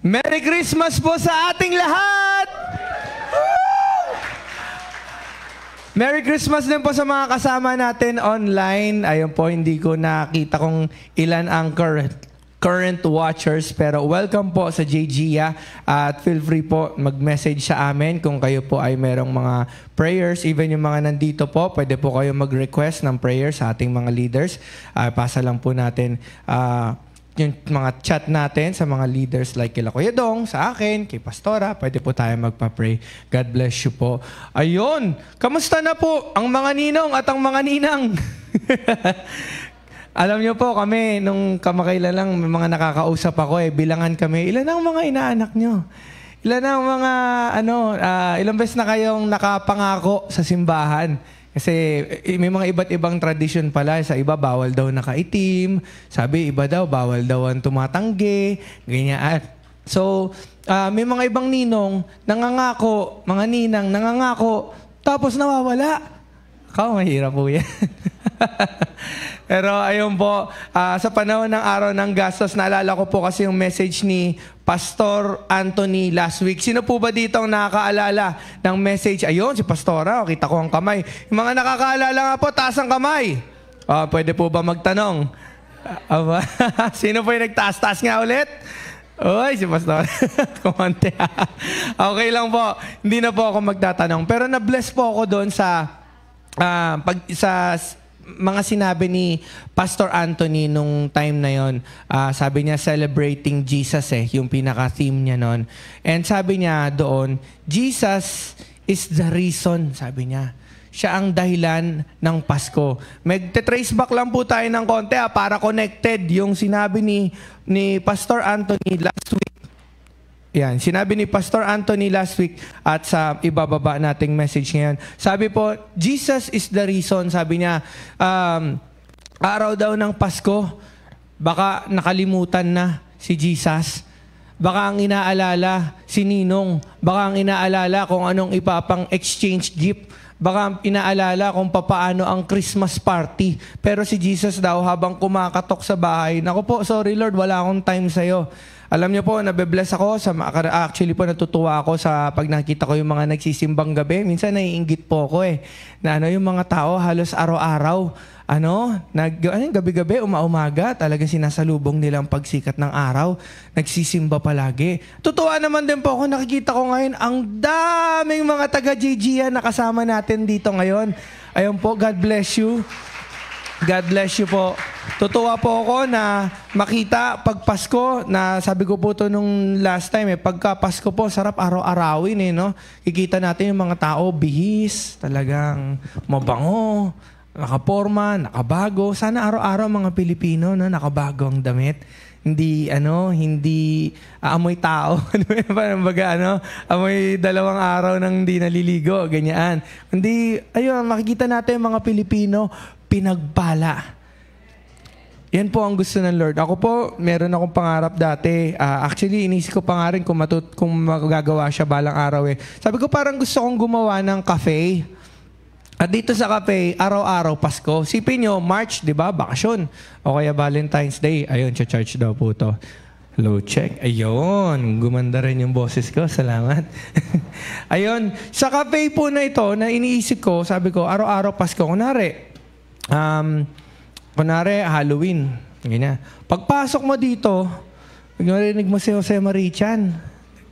Merry Christmas po sa ating lahat! Merry Christmas din po sa mga kasama natin online. Ayun po, hindi ko nakita kung ilan ang current watchers, pero welcome po sa JGIA at feel free po mag-message sa amin kung kayo po ay merong mga prayers. Even yung mga nandito po, pwede po kayo mag-request ng prayers sa ating mga leaders. Pasa lang po natin yung mga chat natin sa mga leaders like kila Kuya Dong, sa akin, kay Pastora, pwede po tayo magpa-pray. God bless you po. Ayun, kamusta na po ang mga ninong at ang mga ninang? Alam niyo po, kami, nung kamakailan lang, may mga nakakausap ako bilangan kami, ilan ang mga inaanak niyo? Ilan ang mga, ilang beses na kayong nakapangako sa simbahan? Kasi may mga iba't ibang tradisyon pala. Sa iba, bawal daw nakaitim. Sabi, iba daw, bawal daw ang tumatanggi. Ganyan. So, may mga ibang ninong, nangangako, mga ninang, nangangako, tapos nawawala. Mahirap po yan. Pero ayun po, sa panahon ng araw ng gastos, naalala ko po kasi yung message ni Pastor Anthony last week. Sino po ba dito ang nakakaalala ng message? Ayun, si Pastora, kita ko ang kamay. Yung mga nakakaalala nga po, taas ang kamay. Pwede po ba magtanong? Sino po yung nagtaas-taas nga ulit? Uy, si Pastor. Kumante. Okay lang po. Hindi na po ako magtatanong. Pero na-bless po ako doon sa mga sinabi ni Pastor Anthony nung time na yon. Sabi niya, celebrating Jesus yung pinaka-theme niya noon. And sabi niya doon, Jesus is the reason, sabi niya. Siya ang dahilan ng Pasko. Mag-trace back lang po tayo ng konti para connected yung sinabi ni Pastor Anthony last week. Yan, sinabi ni Pastor Anthony last week at sa ibababa nating message ngayon. Sabi po, Jesus is the reason. Sabi niya, araw daw ng Pasko, baka nakalimutan na si Jesus. Baka ang inaalala si Ninong. Baka ang inaalala kung anong ipapang exchange gift. Baka ang inaalala kung papaano ang Christmas party. Pero si Jesus daw habang kumakatok sa bahay, naku po, sorry Lord, wala akong time sa'yo. Alam niyo po, nabe-bless ako. Actually po, natutuwa ako sa pag nakita ko yung mga nagsisimbang gabi. Minsan naiinggit po ako na yung mga tao halos araw-araw, gabi-gabi, umaga, talagang sinasalubong nilang pagsikat ng araw. Nagsisimba palagi. Tutuwa naman din po ako, nakikita ko ngayon, ang daming mga taga-JGIA na kasama natin dito ngayon. Ayun po, God bless you. God bless you po. Tutuwa po ako na makita pag Pasko, na sabi ko po to nung last time, pagka Pasko po, sarap araw-arawin no? Kikita natin yung mga tao, bihis, talagang mabango, nakaporma, nakabago. Sana araw-araw mga Pilipino, nakabago ang damit. Hindi amoy tao. Amoy 2 araw nang hindi naliligo, ganyan. Hindi, makikita natin yung mga Pilipino, pinagpala. Yan po ang gusto ng Lord. Ako po, meron akong pangarap dati. Actually, inisip ko pa nga rin kung magagawa siya balang araw Sabi ko parang gusto kong gumawa ng cafe. At dito sa cafe, araw-araw Pasko. Sipin nyo, March, di ba? Bakasyon. O kaya Valentine's Day. Ayun, charge daw po to. Hello, check. Ayun, gumanda rin yung boses ko. Salamat. Ayun, sa cafe po na ito, na iniisip ko, sabi ko, araw-araw Pasko. Kunwari, Halloween. Ganyan. Pagpasok mo dito, marinig mo si Jose Marichan.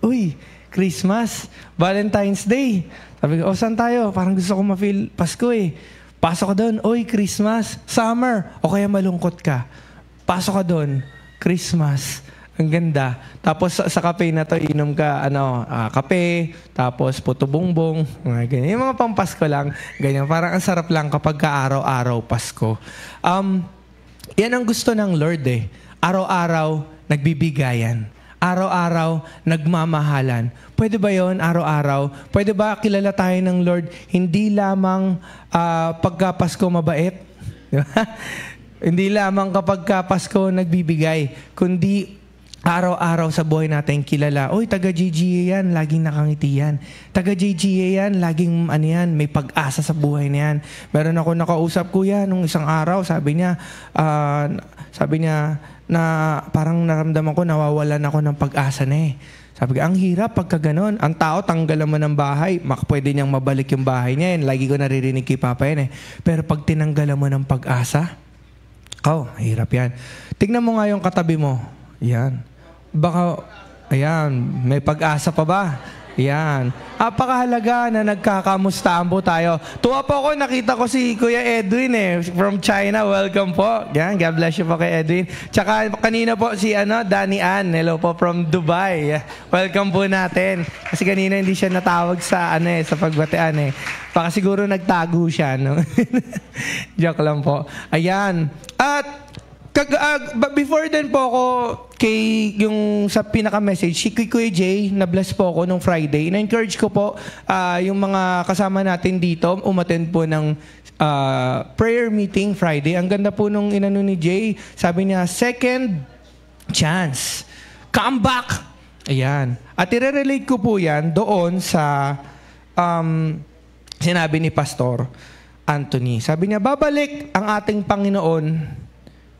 Uy, Christmas, Valentine's Day. Sabi ko, saan tayo? Parang gusto ko ma-feel Pasko Pasok ka doon, uy, Christmas, summer, o kaya malungkot ka. Pasok ka doon, Christmas. Ang ganda. Tapos sa kape na to, inom ka, kape, tapos puto bongbong, ganyan. Yung mga pampasko lang, ganyan. Parang ang sarap lang kapag ka-araw-araw Pasko. Yan ang gusto ng Lord Araw-araw, nagbibigayan. Araw-araw, nagmamahalan. Pwede ba yon araw-araw? Pwede ba kilala tayo ng Lord hindi lamang pagka Pasko mabait? Hindi lamang kapag Pasko nagbibigay, kundi araw-araw sa buhay natin kilala. Uy, taga-JGIA yan, laging nakangiti yan. Taga-JGIA yan, laging may pag-asa sa buhay na yan. Meron ako nakausap, kuya, nung isang araw, sabi niya, na parang naramdaman ko, nawawalan ako ng pag-asa na eh. Sabi ko, ang hirap pagka ganon. Ang tao, tanggalan mo ng bahay, pwede niyang mabalik yung bahay niya. Yan. Lagi ko naririnig kay Papa yan eh. Pero pag tinanggalan mo ng pag-asa, hirap yan. Tignan mo nga yung katabi mo. Yan. Baka, ayan, may pag-asa pa ba? Yan. Napakahalaga na nagkakamustahan po tayo. Tuwa po ako, nakita ko si Kuya Edwin from China. Welcome po. Yan, God bless you po kay Edwin. Tsaka kanina po si Danny Ann. Hello po from Dubai. Welcome po natin. Kasi kanina hindi siya natawag sa sa pagbatean Baka siguro nagtago siya, no? Joke lang po. Ayan. At before then po ako yung sa pinaka-message, si Kuya Jay, na-bless po ako nung Friday. Na-encourage ko po yung mga kasama natin dito, umattend po ng prayer meeting Friday. Ang ganda po nung inano ni Jay. Sabi niya, second chance. Come back! Ayan. At i-relate ko po yan doon sa sinabi ni Pastor Anthony. Sabi niya, babalik ang ating Panginoon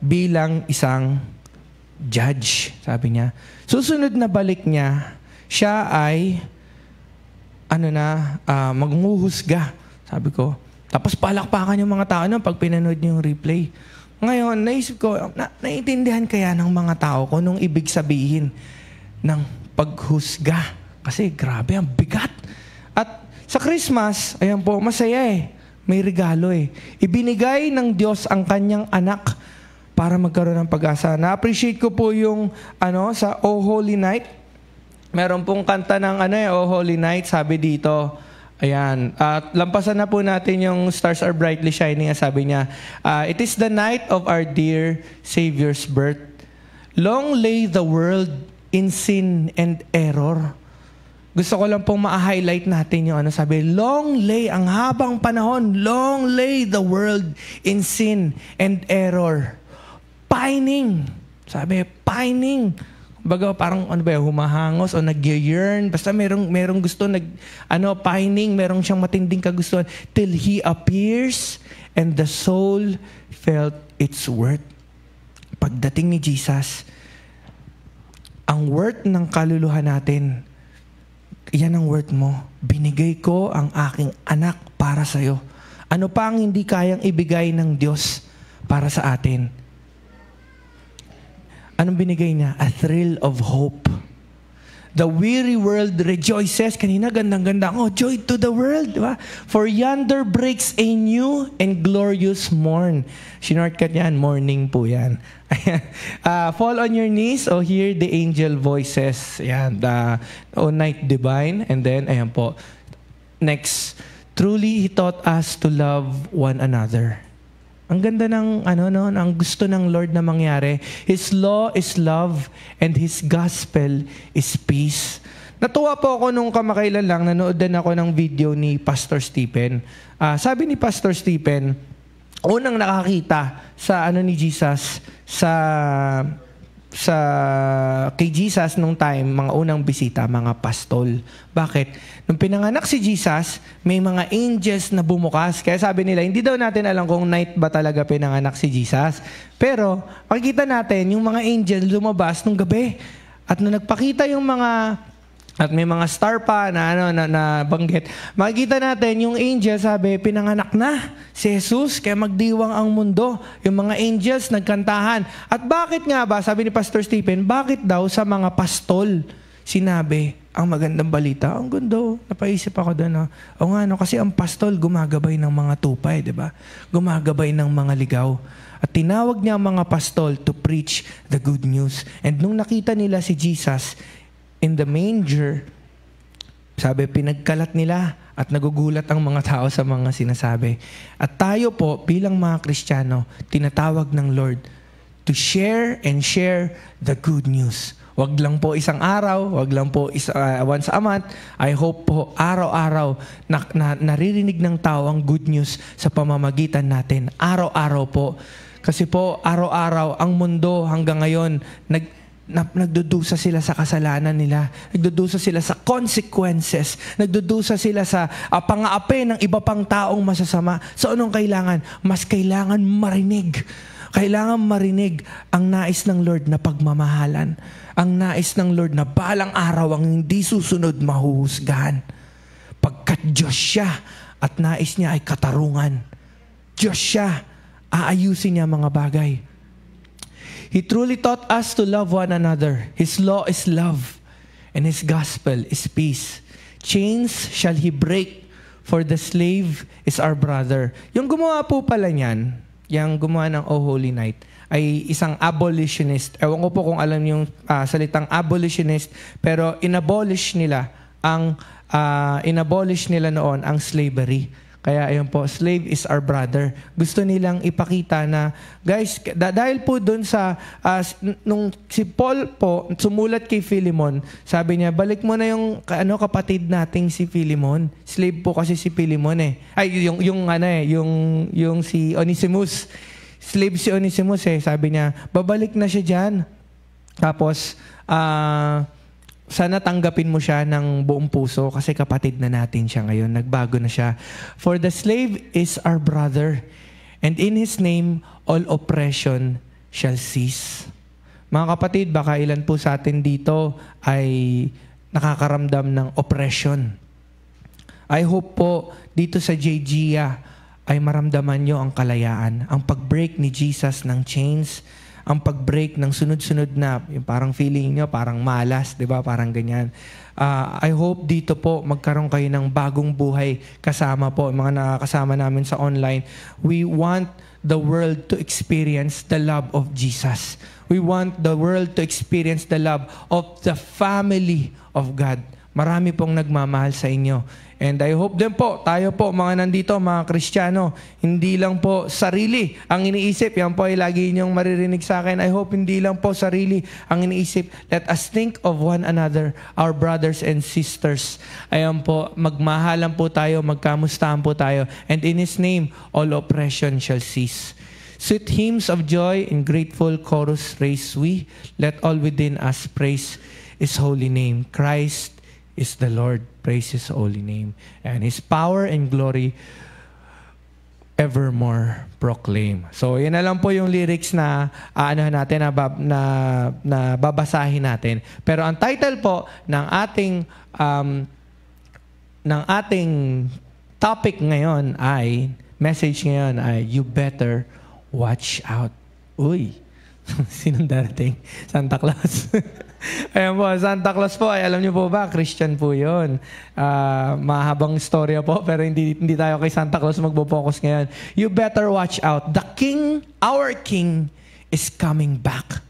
bilang isang judge, sabi niya. Susunod na balik niya, siya ay maghuhusga, sabi ko. Tapos palakpakan yung mga tao pag pinanood niyo yung replay. Ngayon, naisip ko, naiintindihan kaya ng mga tao kung nung ibig sabihin ng paghusga. Kasi grabe, ang bigat. At sa Christmas, ayan po, masaya may regalo Ibinigay ng Diyos ang kanyang anak para magkaroon ng pag-asa. Na-appreciate ko po yung sa O Holy Night. Meron pong kanta ng O Holy Night, sabi dito. Ayan. At lampasan na po natin yung Stars Are Brightly Shining. Sabi niya, it is the night of our dear Savior's birth. Long lay the world in sin and error. Gusto ko lang pong ma-highlight natin yung sabi, long lay, ang habang panahon, long lay the world in sin and error. Pining. Sabi, pining. Baga parang humahangos o nag-yearn. Basta merong gusto pining, merong siyang matinding kagustuhan till He appears and the soul felt its worth. Pagdating ni Jesus, ang worth ng kaluluhan natin, yan ang worth mo. Binigay ko ang aking anak para sa'yo. Ano pa ang hindi kayang ibigay ng Diyos para sa atin? Anong binigay niya? A thrill of hope. The weary world rejoices. Kanina, gandang-ganda. Joy to the world. Diba? For yonder breaks a new and glorious morn. Shinortcut yan. Morning po yan. Fall on your knees or hear the angel voices. Yan. O night divine. And then, ayan po. Next. Truly, He taught us to love one another. Ang ganda ng ang gusto ng Lord na mangyari. His law is love and His gospel is peace. Natuwa po ako nung kamakailan lang, nanood din ako ng video ni Pastor Stephen. Sabi ni Pastor Stephen, unang nakakita sa ni Jesus kay Jesus nung time, mga unang bisita, mga pastol. Bakit? Nung pinanganak si Jesus, may mga angels na bumukas. Kaya sabi nila, hindi daw natin alam kung night ba talaga pinanganak si Jesus. Pero, makikita natin, yung mga angels lumabas nung gabi. At nung nagpakita yung mga, at may mga star pa na banggit, makikita natin yung angel, sabi, pinanganak na si Jesus, kaya magdiwang ang mundo. Yung mga angels nagkantahan. At bakit nga ba, sabi ni Pastor Stephen, bakit daw sa mga pastol sinabi ang magandang balita? Ang gundo, napaisip ako doon. O nga, kasi ang pastol gumagabay ng mga tupay, di ba? Gumagabay ng mga ligaw. At tinawag niya ang mga pastol to preach the good news. And nung nakita nila si Jesus in the manger, sabi, pinagkalat nila at nagugulat ang mga tao sa mga sinasabi. At tayo po, bilang mga Kristiyano, tinatawag ng Lord to share and share the good news. Wag lang po isang araw, wag lang po once a month. I hope po araw-araw na naririnig ng tao ang good news sa pamamagitan natin. Araw-araw po. Kasi po, araw-araw, ang mundo hanggang ngayon, nagdudusa sila sa kasalanan nila. Nagdudusa sila sa consequences. Nagdudusa sila sa pang-aapi ng iba pang taong masasama. So anong kailangan? Mas kailangan marinig. Kailangan marinig ang nais ng Lord na pagmamahalan. Ang nais ng Lord na balang araw ang hindi susunod mahuhusgahan. Pagkat Diyos siya at nais niya ay katarungan. Diyos siya, aayusin niya mga bagay. He truly taught us to love one another. His law is love, and His gospel is peace. Chains shall He break, for the slave is our brother. Yung gumawa po pala niyan, yung gumawa ng Oh Holy Night, ay isang abolitionist. Ewan ko po kung alam yung salitang abolitionist, pero inabolish nila noon ang slavery. Kaya ayun po, slave is our brother. Gusto nilang ipakita na, guys, dahil po dun sa, nung si Paul po sumulat kay Philemon, sabi niya, balik mo na yung kapatid nating si Philemon. Slave po kasi si Philemon eh. Ay, yung si Onesimus. Slave si Onesimus eh. Sabi niya, babalik na siya dyan. Tapos, sana tanggapin mo siya ng buong puso kasi kapatid na natin siya ngayon. Nagbago na siya. For the slave is our brother, and in his name all oppression shall cease. Mga kapatid, baka ilan po sa atin dito ay nakakaramdam ng oppression. I hope po dito sa JGIA ay maramdaman nyo ang kalayaan, ang pag-break ni Jesus ng chains, ang pag-break ng sunod-sunod na, yung parang feeling nyo, parang malas, di ba? Parang ganyan. I hope dito po magkaroon kayo ng bagong buhay kasama po, mga nakakasama namin sa online. We want the world to experience the love of Jesus. We want the world to experience the love of the family of God. Marami pong nagmamahal sa inyo. And I hope din po, tayo po, mga nandito, mga Kristiyano, hindi lang po sarili ang iniisip. Yan po ay lagi niyong maririnig sa akin. I hope hindi lang po sarili ang iniisip. Let us think of one another, our brothers and sisters. Ayan po, magmahalan po tayo, magkamustahan po tayo. And in His name, all oppression shall cease. Sweet hymns of joy in grateful chorus raise we. Let all within us praise His holy name. Christ is the Lord. Praise His holy name. And His power and glory evermore proclaim. So, yan na lang po yung lyrics na na babasahin natin. Pero ang title po ng ating topic ngayon ay, message ngayon ay, You Better Watch Out. Uy! Sinong darating? Santa Claus. Ayan po, Santa Claus po, ay alam niyo po ba, Christian po yun. Mahabang storya po, pero hindi tayo kay Santa Claus magpo-focus ngayon. You better watch out. The King, our King, is coming back.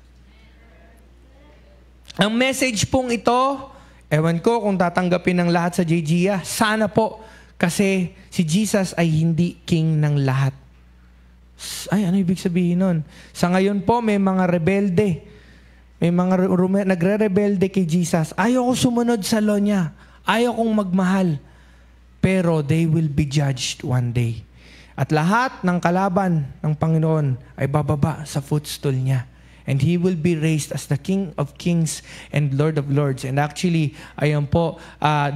Ang message pong ito, ewan ko kung tatanggapin ng lahat sa JGIA, sana po, kasi si Jesus ay hindi King ng lahat. Ay, ano ibig sabihin nun? Sa ngayon po, may mga rebelde. May mga nagre-rebelde kay Jesus. Ayaw ko sumunod sa law niya. Ayaw kong magmahal. Pero they will be judged one day. At lahat ng kalaban ng Panginoon ay bababa sa footstool niya. And He will be raised as the King of Kings and Lord of Lords. And actually, ayan po,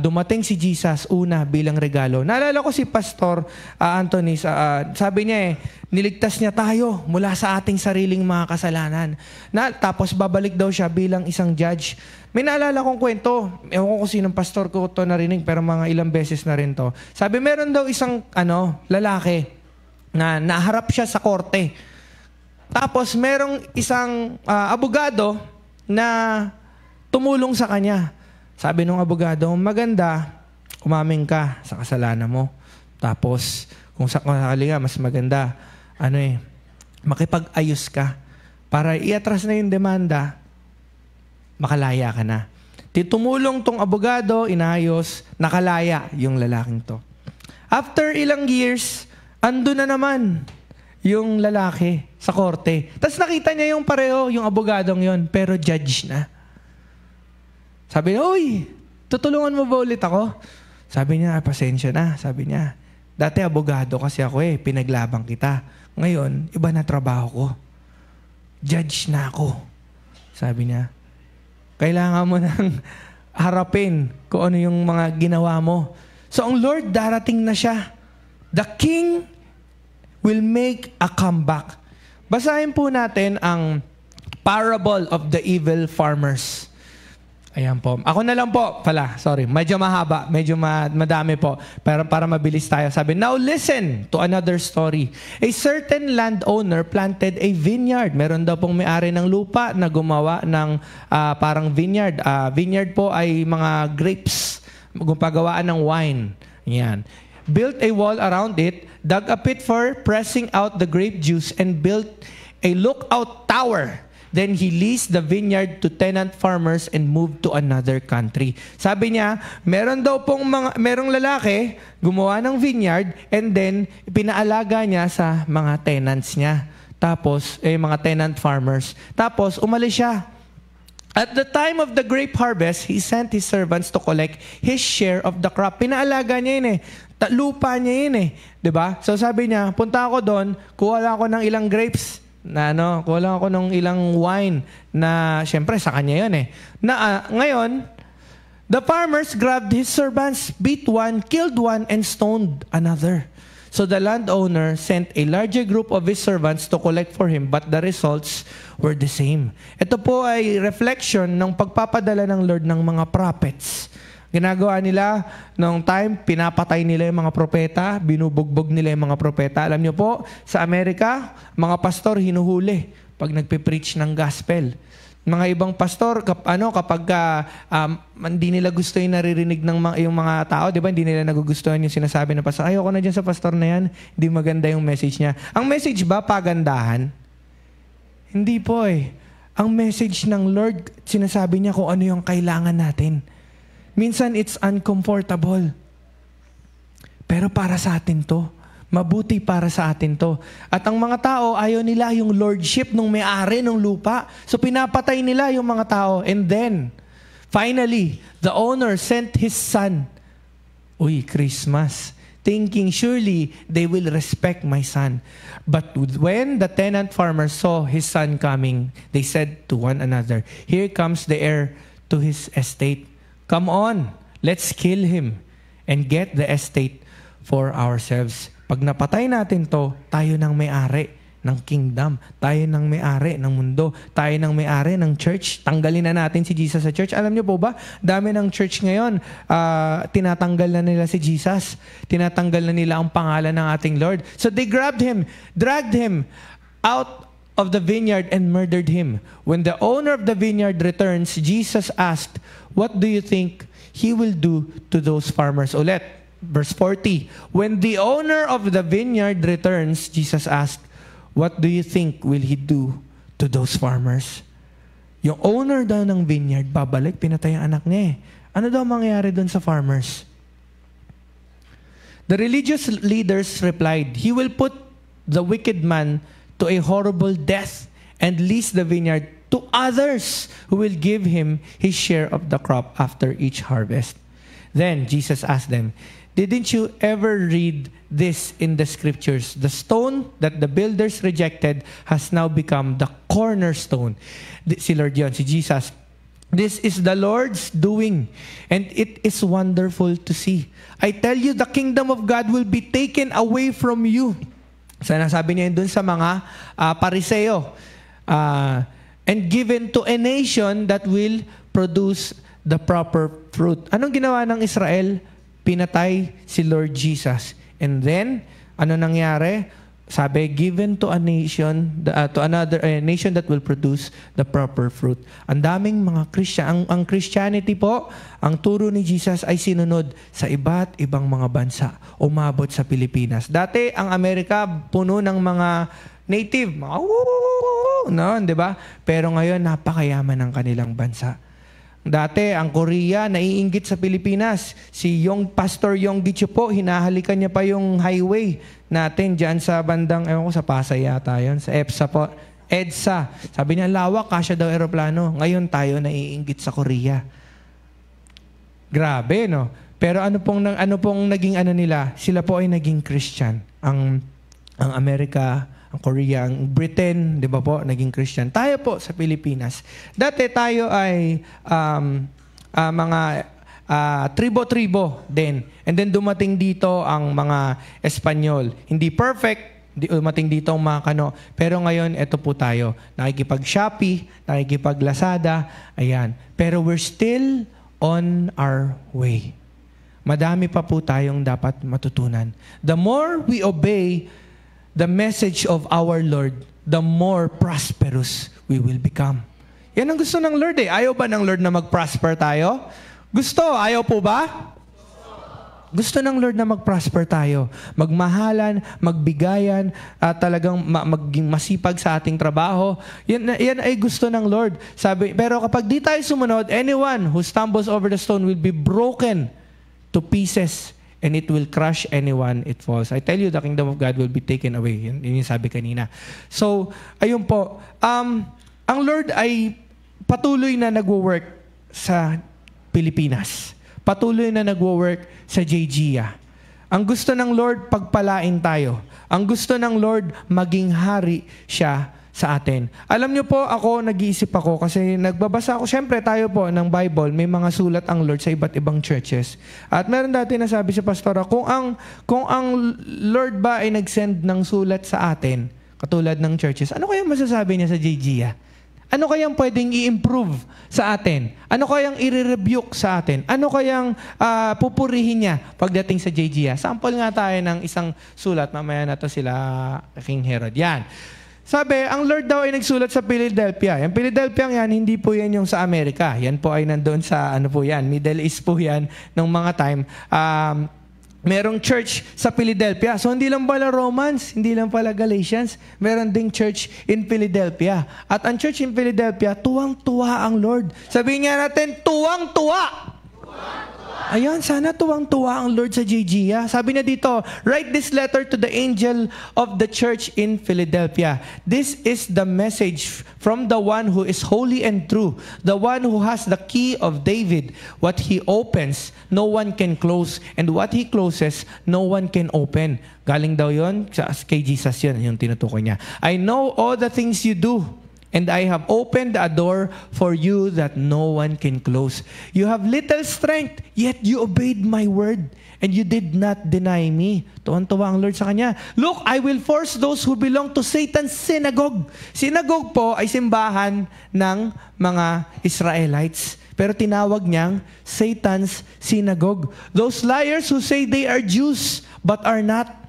dumating si Jesus una bilang regalo. Naalala ko si Pastor Anthony, sabi niya niligtas niya tayo mula sa ating sariling mga kasalanan. Tapos babalik daw siya bilang isang judge. May naalala kong kwento, ewan ko kung sinong pastor ko ito narinig, pero mga ilang beses na rin to. Sabi, meron daw isang lalaki na naharap siya sa korte. Tapos, merong isang abogado na tumulong sa kanya. Sabi nung abogado, maganda, umamin ka sa kasalanan mo. Tapos, kung sakali nga, mas maganda, makipag-ayos ka para iatras na yung demanda, makalaya ka na. Tumulong tong abogado, inayos, nakalaya yung lalaking to. After ilang years, ando na naman yung lalaki sa korte. Tapos nakita niya yung pareho, yung abogadong yon, pero judge na. Sabi niya, uy, tutulungan mo ba ulit ako? Sabi niya, pasensya na. Sabi niya, dati abogado kasi ako pinaglabang kita. Ngayon, iba na trabaho ko. Judge na ako. Sabi niya, kailangan mo nang harapin kung ano yung mga ginawa mo. So ang Lord, darating na siya. The King will make a comeback. Basahin po natin ang parable of the evil farmers. Ayan po. Ako na lang po pala. Sorry. Medyo mahaba. Medyo madami po. Pero para mabilis tayo. Sabi, now listen to another story. A certain landowner planted a vineyard. Meron daw pong may-ari ng lupa na gumawa ng parang vineyard. Vineyard po ay mga grapes. Gumapagawaan ng wine. Ayan. Built a wall around it, dug a pit for pressing out the grape juice, and built a lookout tower. Then he leased the vineyard to tenant farmers and moved to another country. Sabi niya, merong lalaki gumawa ng vineyard and then pinaalaga niya sa mga tenants niya. Tapos, mga tenant farmers. Tapos, umalis siya. At the time of the grape harvest, he sent his servants to collect his share of the crop. Pinaalaga niya yun lupa niya yun Diba? So sabi niya, punta ako doon, kuha lang ako ng ilang grapes. Kuha lang ako ng ilang wine na, syempre, sa kanya yun ngayon, the farmers grabbed his servants, beat one, killed one, and stoned another. So the landowner sent a larger group of his servants to collect for him, but the results were the same. Ito po ay reflection ng pagpapadala ng Lord ng mga prophets. Ginagawa nila noong time, pinapatay nila yung mga propeta, binubugbog nila yung mga propeta. Alam niyo po, sa Amerika, mga pastor hinuhuli pag nagpe-preach ng gospel. Mga ibang pastor, kapag hindi nila gusto yung naririnig ng yung mga tao, di ba? Hindi nila nagugustuhan yung sinasabi ng pastor. Ayoko na dyan sa pastor na yan, hindi maganda yung message niya. Ang message ba, pagandahan? Hindi po Ang message ng Lord, sinasabi niya kung ano yung kailangan natin. Minsan, it's uncomfortable. Pero para sa atin to. Mabuti para sa atin to. At ang mga tao, ayaw nila yung lordship nung may-ari ng lupa. So, pinapatay nila yung mga tao. And then, finally, the owner sent his son. Christmas. Thinking, surely, they will respect my son. But when the tenant farmers saw his son coming, they said to one another, here comes the heir to his estate. Come on, let's kill him and get the estate for ourselves. Pag napatay natin to, tayo nang may-ari ng kingdom. Tayo nang may-ari ng mundo. Tayo nang may-ari ng church. Tanggalin na natin si Jesus sa church. Alam niyo po ba, dami ng church ngayon, tinatanggal na nila si Jesus. Tinatanggal na nila ang pangalan ng ating Lord. So they grabbed him, dragged him out of the vineyard and murdered him. When the owner of the vineyard returns, Jesus asked, what do you think he will do to those farmers? Ulit, verse 40. When the owner of the vineyard returns, Jesus asked, what do you think will he do to those farmers? Yung owner daw ng vineyard, babalik, pinatay ang anak niya Ano daw mangyayari doon sa farmers? The religious leaders replied, he will put the wicked man to a horrible death and lease the vineyard to others who will give him his share of the crop after each harvest. Then Jesus asked them, didn't you ever read this in the scriptures? The stone that the builders rejected has now become the cornerstone. Si Lord yun, si Jesus. This is the Lord's doing, and it is wonderful to see. I tell you, the kingdom of God will be taken away from you. Sinasabi niya yun dun sa mga pariseo. And given to a nation that will produce the proper fruit. Anong ginawa ng Israel? Pinatay si Lord Jesus. And then, ano nangyari? Sabi, given to a nation, to another nation that will produce the proper fruit. Ang daming mga Christian. Ang Christianity po, ang turo ni Jesus ay sinunod sa iba't ibang mga bansa. Umabot sa Pilipinas. Dati, ang Amerika, puno ng mga native, mga di ba? Pero ngayon, napakayaman ng kanilang bansa. Dati, ang Korea, naiinggit sa Pilipinas. Si Pastor Yonggi Cho po, hinahalikan niya pa yung highway natin dyan sa bandang, ewan ko, sa Pasay yata yun, sa EDSA po. EDSA. Sabi niya, lawak, kasya daw aeroplano. Ngayon tayo naiinggit sa Korea. Grabe, no? Pero ano pong naging nila? Sila po ay naging Christian. Ang Amerika, ang Korea, ang Britain, di ba po, naging Christian. Tayo po sa Pilipinas. Dati tayo ay mga tribo-tribo din. And then dumating dito ang mga Espanyol. Hindi perfect, Umating dito ang mga kano. Pero ngayon, eto po tayo. Nakikipag-Shopee, nakikipag-Lazada, ayan. Pero we're still on our way. Madami pa po tayong dapat matutunan. The more we obey the message of our Lord, the more prosperous we will become. Yan ang gusto ng Lord eh. Ayaw ba ng Lord na mag-prosper tayo? Gusto. Ayaw po ba? Gusto ng Lord na mag-prosper tayo. Magmahalan, magbigayan, talagang maging masipag sa ating trabaho. Yan ay gusto ng Lord. Pero kapag di tayo sumunod, anyone who stumbles over the stone will be broken to pieces and it will crush anyone it falls. I tell you, the kingdom of God will be taken away. Yun yung sabi kanina. So, ayun po. Ang Lord ay patuloy na nagwo-work sa Pilipinas. Patuloy na nagwo-work sa JGIA. Ang gusto ng Lord, pagpalain tayo. Ang gusto ng Lord, maging hari siya sa atin. Alam niyo po, nag-iisip ako kasi nagbabasa ako, syempre tayo po ng Bible, may mga sulat ang Lord sa iba't ibang churches. At meron dati nasabi si Pastora, kung ang Lord ba ay nag-send ng sulat sa atin, katulad ng churches, ano kaya masasabi niya sa JGIA? Ano kayang pwedeng i-improve sa atin? Ano kayang i-rebuke sa atin? Ano kayang pupurihin niya pagdating sa JGIA? Sample nga tayo ng isang sulat. Mamaya na to sila King Herod. Yan. Sabi, ang Lord daw ay nagsulat sa Philadelphia. Yung Philadelphia yan, hindi po yan yung sa Amerika. Yan po ay nandoon sa, Middle East po yan nung mga time. Merong church sa Philadelphia. So, hindi lang pala Romans, hindi lang pala Galatians. Meron ding church in Philadelphia. At ang church in Philadelphia, tuwang-tuwa ang Lord. Sabihin nga natin, tuwang-tuwa! Ayan, sana tuwang-tuwa ang Lord sa JGIA. Sabi na dito, write this letter to the angel of the church in Philadelphia. This is the message from the one who is holy and true, the one who has the key of David. What he opens, no one can close, and what he closes, no one can open. Galing daw yun, kay Jesus yun, yung tinutukoy niya. I know all the things you do, and I have opened a door for you that no one can close. You have little strength, yet you obeyed my word, and you did not deny me. Tuwan-tuwa ang Lord sa kanya. Look, I will force those who belong to Satan's synagogue. Synagogue po ay simbahan ng mga Israelites. Pero tinawag niyang Satan's synagogue. Those liars who say they are Jews, but are not,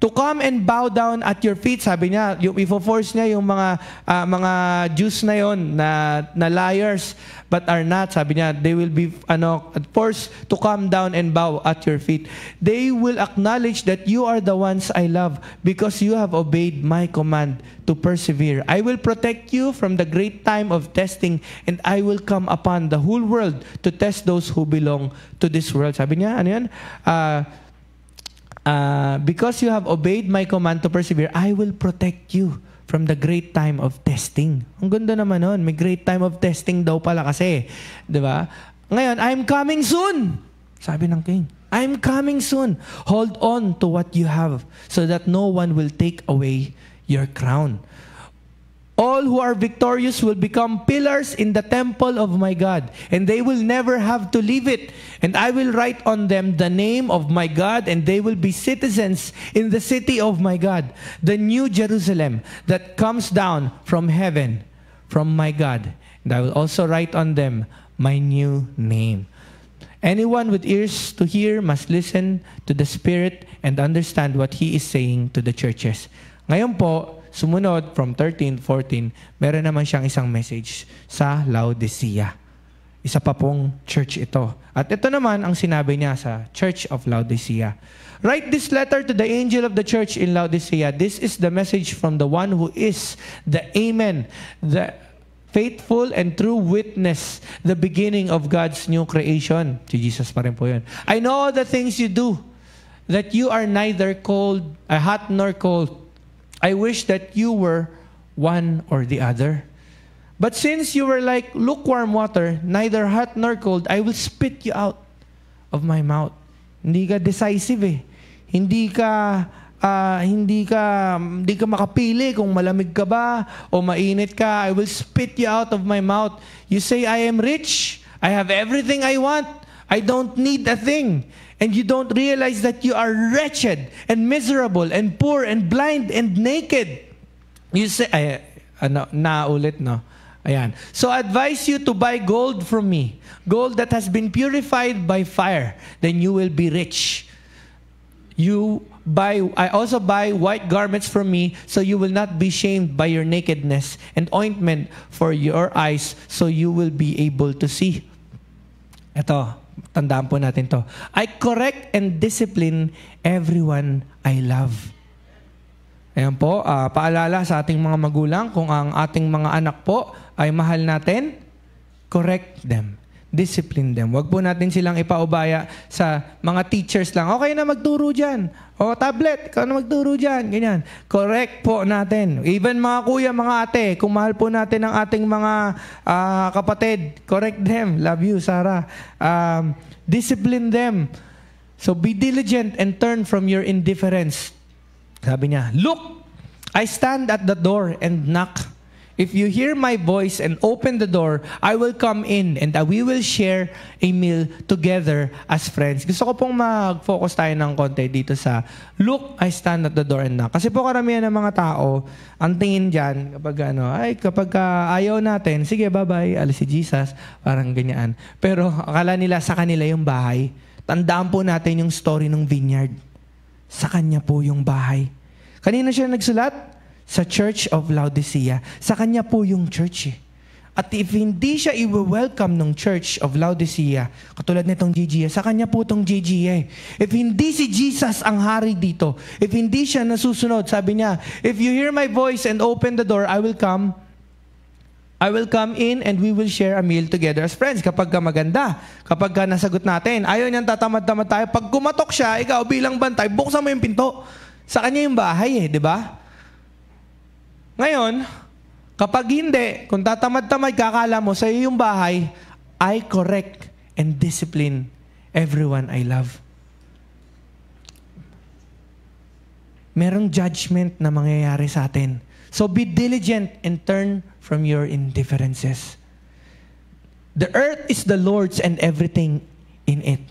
to come and bow down at your feet. Sabi niya, ifo-force niya yung mga Jews na yon na liars but are not. Sabi niya, they will be forced to come down and bow at your feet. They will acknowledge that you are the ones I love because you have obeyed my command to persevere. I will protect you from the great time of testing, and I will come upon the whole world to test those who belong to this world. Sabi niya, ano yan? Because you have obeyed my command to persevere, I will protect you from the great time of testing. Ang ganda naman nun. May great time of testing daw pala kasi. Diba? Ngayon, I'm coming soon. Sabi ng king, I'm coming soon. Hold on to what you have so that no one will take away your crown. All who are victorious will become pillars in the temple of my God, and they will never have to leave it. And I will write on them the name of my God, and they will be citizens in the city of my God, the new Jerusalem that comes down from heaven, from my God. And I will also write on them my new name. Anyone with ears to hear must listen to the Spirit and understand what He is saying to the churches. Ngayon po, sumunod from 13, 14, meron naman siyang isang message sa Laodicea. Isa pa pong church ito. At ito naman ang sinabi niya sa Church of Laodicea. Write this letter to the angel of the church in Laodicea. This is the message from the one who is the Amen, the faithful and true witness, the beginning of God's new creation. Si Jesus pa rin po yun. I know all the things you do, that you are neither hot nor cold. I wish that you were one or the other. But since you were like lukewarm water, neither hot nor cold, I will spit you out of my mouth. Hindi ka decisive eh. Hindi ka makapili kung malamig ka ba o mainit ka. I will spit you out of my mouth. You say, I am rich. I have everything I want. I don't need a thing. And you don't realize that you are wretched and miserable and poor and blind and naked. You say, naulit, no? Ayan. So I advise you to buy gold from me, gold that has been purified by fire, then you will be rich. I also buy white garments from me, so you will not be shamed by your nakedness, and ointment for your eyes, so you will be able to see. Ito, tandaan po natin to. I correct and discipline everyone I love. Ayan po, paalala sa ating mga magulang, kung ang ating mga anak po ay mahal natin, correct them. Discipline them. Huwag po natin silang ipaubaya sa mga teachers lang. Okay na magturo dyan. O tablet, ikaw na magturo dyan. Ganyan. Correct po natin. Even mga kuya, mga ate, kung mahal po natin ang ating mga kapatid, correct them. Love you, Sarah. Discipline them. So be diligent and turn from your indifference. Sabi niya, look, I stand at the door and knock. If you hear my voice and open the door, I will come in and we will share a meal together as friends. Gusto ko pong mag-focus tayo ng konti dito sa, look, I stand at the door and knock. Kasi po karamihan ng mga tao, ang tingin dyan, kapag ayaw natin, sige, bye-bye, alis si Jesus, parang ganyan. Pero akala nila sa kanila yung bahay. Tandaan po natin yung story ng vineyard. Sa kanya po yung bahay. Kanina siya nagsulat? Sa Church of Laodicea. Sa kanya po yung church eh. At if hindi siya i-welcome ng Church of Laodicea, katulad nitong GGA, sa kanya po itong GGA. If hindi si Jesus ang hari dito, if hindi siya nasusunod, sabi niya, if you hear my voice and open the door, I will come in and we will share a meal together as friends. Kapag ka maganda, kapag ka nasagot natin, ayaw niyang tatamad-tamad tayo. Pag kumatok siya, ikaw bilang bantay, buksan mo yung pinto. Sa kanya yung bahay eh, di ba? Ngayon, kapag hindi, kung tatamad-tamad, kakala mo, sa iyo yung bahay, I correct and discipline everyone I love. Merong judgment na mangyayari sa atin. So be diligent and turn from your indifferences. The earth is the Lord's and everything in it.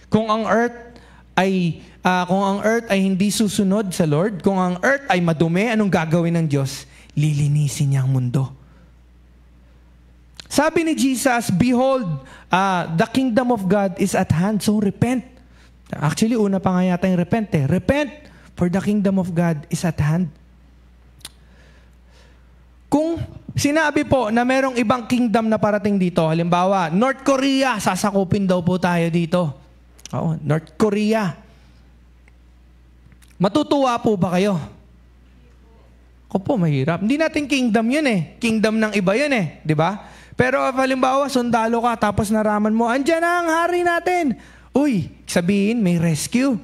Kung ang earth ay hindi susunod sa Lord, kung ang earth ay madumi, anong gagawin ng Diyos? Lilinisin niya ang mundo. Sabi ni Jesus, behold, the kingdom of God is at hand, so repent. Actually, una pa nga yata yung repent eh. Repent, for the kingdom of God is at hand. Kung sinabi po na merong ibang kingdom na parating dito, halimbawa, North Korea, sasakupin daw po tayo dito. Oo, North Korea. Matutuwa po ba kayo? Ako po, mahirap. Hindi natin kingdom yun eh. Kingdom ng iba yun eh. Di ba? Pero halimbawa, sundalo ka, tapos naraman mo, andyan na ang hari natin. Uy, sabihin, may rescue.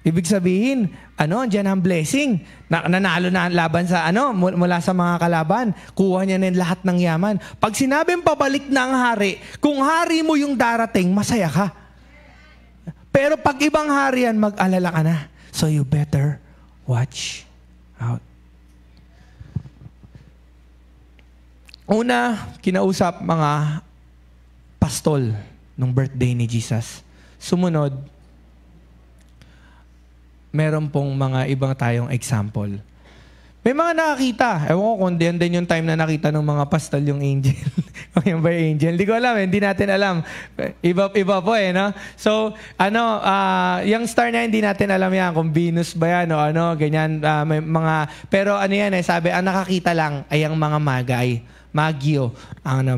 Ibig sabihin, andyan ang blessing. Nanalo na laban sa, mula sa mga kalaban. Kuha niya na lahat ng yaman. Pag sinabing pabalik na ang hari, kung hari mo yung darating, masaya ka. Pero pag ibang hari yan, mag-alala ka na. So you better watch out. Una, kinausap mga pastol nung birthday ni Jesus. Sumunod, meron pong mga ibang tayong example. May mga nakakita. Ewan ko kung din yung time na nakita ng mga pastol yung angel. Yung ba yung angel? Hindi ko alam. Hindi natin alam. Iba po eh, no? So, yung star na hindi natin alam yan. Kung Venus ba yan o ganyan. May mga, pero yan eh, sabi, ang nakakita lang ay ang mga magay. Magyo.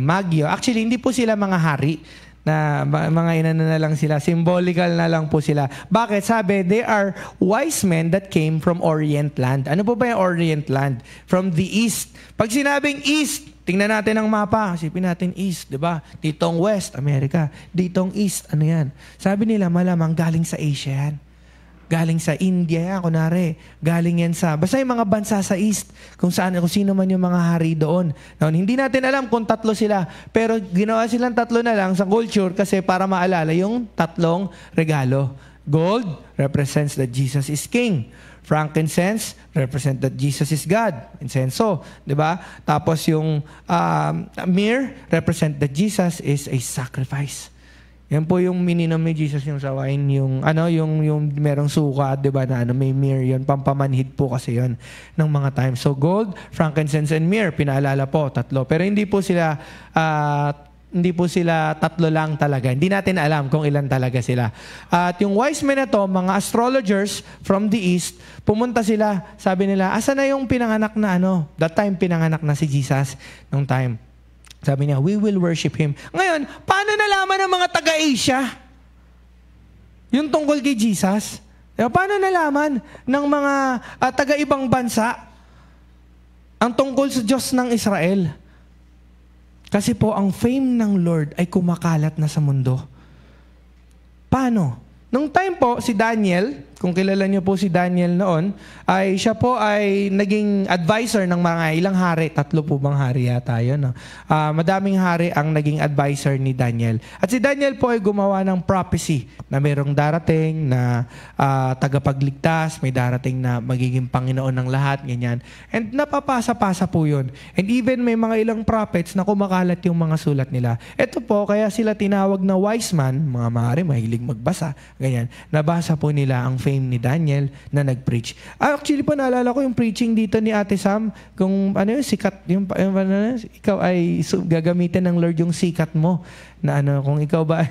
Magyo. Actually, hindi po sila mga hari. Na mga inano na lang sila, symbolical na lang po sila. Bakit? Sabi, they are wise men that came from Orient land. Ano po ba yung Orient land? From the East. Pag sinabing East, tingnan natin ang mapa. Sipin natin East, di ba? Ditong West, America. Ditong East, ano yan? Sabi nila, malamang galing sa Asia yan. Galing sa India yan, kunwari. Galing yan sa, basta yung mga bansa sa East, kung sino man yung mga hari doon. Now, hindi natin alam kung tatlo sila, pero ginawa silang tatlo na lang sa culture kasi para maalala yung tatlong regalo. Gold represents that Jesus is King. Frankincense represents that Jesus is God. Incenso, di ba? Tapos yung myrrh represents that Jesus is a sacrifice. Yan po yung mininom ni Jesus yung sa wine, yung merong suka, 'di ba, na may myrrh, yun pampamanhid po kasi yun ng mga times. So gold, frankincense and myrrh, pinaalala po, tatlo. Pero hindi po sila tatlo lang talaga. Hindi natin alam kung ilan talaga sila. At yung wise men na to, mga astrologers from the east, pumunta sila, sabi nila, asa na yung pinanganak na that time pinanganak na si Jesus nung time. Sabi niya, we will worship Him. Ngayon, paano nalaman ng mga taga-Asia yung tungkol kay Jesus? Paano nalaman ng mga taga-ibang bansa ang tungkol sa Diyos ng Israel? Kasi po, ang fame ng Lord ay kumakalat na sa mundo. Paano? Nung time po, si Daniel, kung kilala niyo po si Daniel noon, siya po ay naging advisor ng mga ilang hari. 3 po bang hari yata yun. No? Madaming hari ang naging advisor ni Daniel. At si Daniel po ay gumawa ng prophecy na mayroong darating na tagapagligtas, may darating na magiging Panginoon ng lahat, ganyan. And napapasa-pasa po yun. And even may mga ilang prophets na kumakalat yung mga sulat nila. Ito po, kaya sila tinawag na wise man, mga maaari, mahilig magbasa, ganyan. Nabasa po nila ang fame ni Daniel na nag-preach. Actually po, naalala ko yung preaching dito ni Ate Sam, kung sikat, ikaw ay gagamitin ng Lord yung sikat mo, na kung ikaw ba,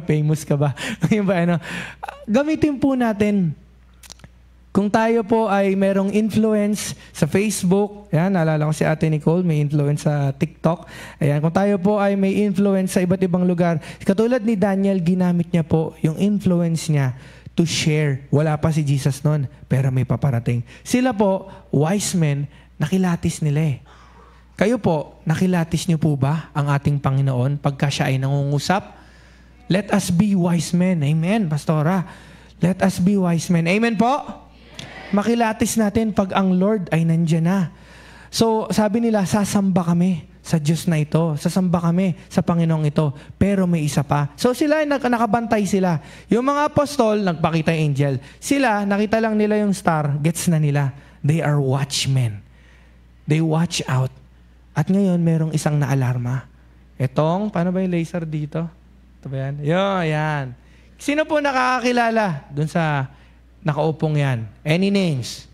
famous ka ba? Yung ba, gamitin po natin. Kung tayo po ay merong influence sa Facebook, yan, naalala ko si Ate Nicole, may influence sa TikTok. Ayan, kung tayo po ay may influence sa iba't ibang lugar, katulad ni Daniel, ginamit niya po yung influence niya to share. Wala pa si Jesus noon, pero may paparating. Sila po, wise men, nakilatis nila eh. Kayo po, nakilatis niyo po ba ang ating Panginoon pagka siya ay nangungusap? Let us be wise men. Amen, Pastora. Let us be wise men. Amen po? Makilatis natin pag ang Lord ay nandyan na. So, sabi nila, sasamba kami sa Diyos na ito. Sasamba kami sa Panginoong ito. Pero may isa pa. So, sila, nakabantay sila. Yung mga apostol, nagpakita yung angel. Sila, nakita lang nila yung star, gets na nila. They are watchmen. They watch out. At ngayon, merong isang naalarma. Etong, paano ba yung laser dito? Ito ba yan? Yan. Sino po nakakakilala dun sa nakaupong yan? Any names?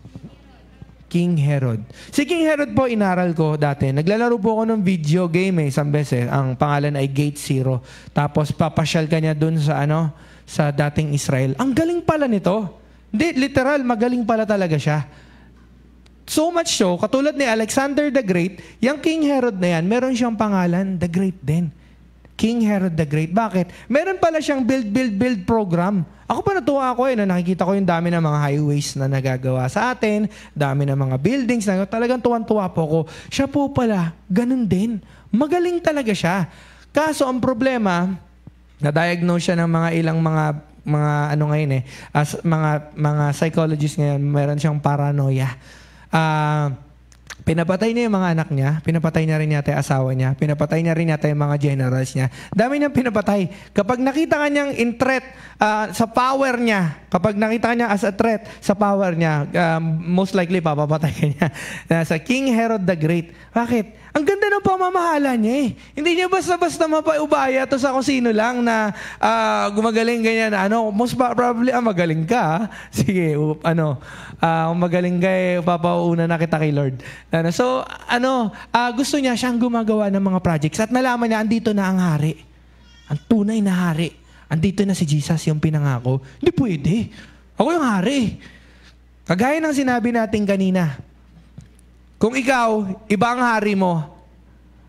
King Herod. Si King Herod po, inaral ko dati. Naglalaro po ako ng video game isang beses. Ang pangalan ay Gate Zero. Tapos papasyal ka niya dun sa sa dating Israel. Ang galing pala nito. Hindi, literal, magaling pala talaga siya. So much so, katulad ni Alexander the Great, yung King Herod na yan, meron siyang pangalan, the Great din. King Herod the Great. Bakit? Meron pala siyang build program. Ako pa natuwa ako na nakikita ko yung dami ng mga highways na nagagawa sa atin, dami ng mga buildings na talagang tuwan-tuwa po ako. Siya po pala, ganun din. Magaling talaga siya. Kaso ang problema, na-diagnose siya ng mga ilang mga ngayon as mga psychologists ngayon, meron siyang paranoia. Pinapatay niya yung mga anak niya, pinapatay niya rin yata yung asawa niya, pinapatay niya rin yata yung mga generals niya. Dami niyang pinapatay. Kapag nakita ka niyang in threat sa power niya, kapag nakita ka niya as a threat sa power niya, most likely papapatay ka niya. Sa King Herod the Great. Bakit? Ang ganda ng pamamahala niya eh. Hindi niya basta-basta mapaubaya to sa kung sino lang na gumagaling ganyan. Most probably, magaling ka. Sige, magaling ka papauna na kita kay Lord. Gusto niya siyang gumagawa ng mga projects at nalaman niya, andito na ang hari. Ang tunay na hari. Andito na si Jesus, yung pinangako. Hindi pwede. Ako yung hari. Kagaya ng sinabi natin kanina, kung ikaw, iba ang hari mo,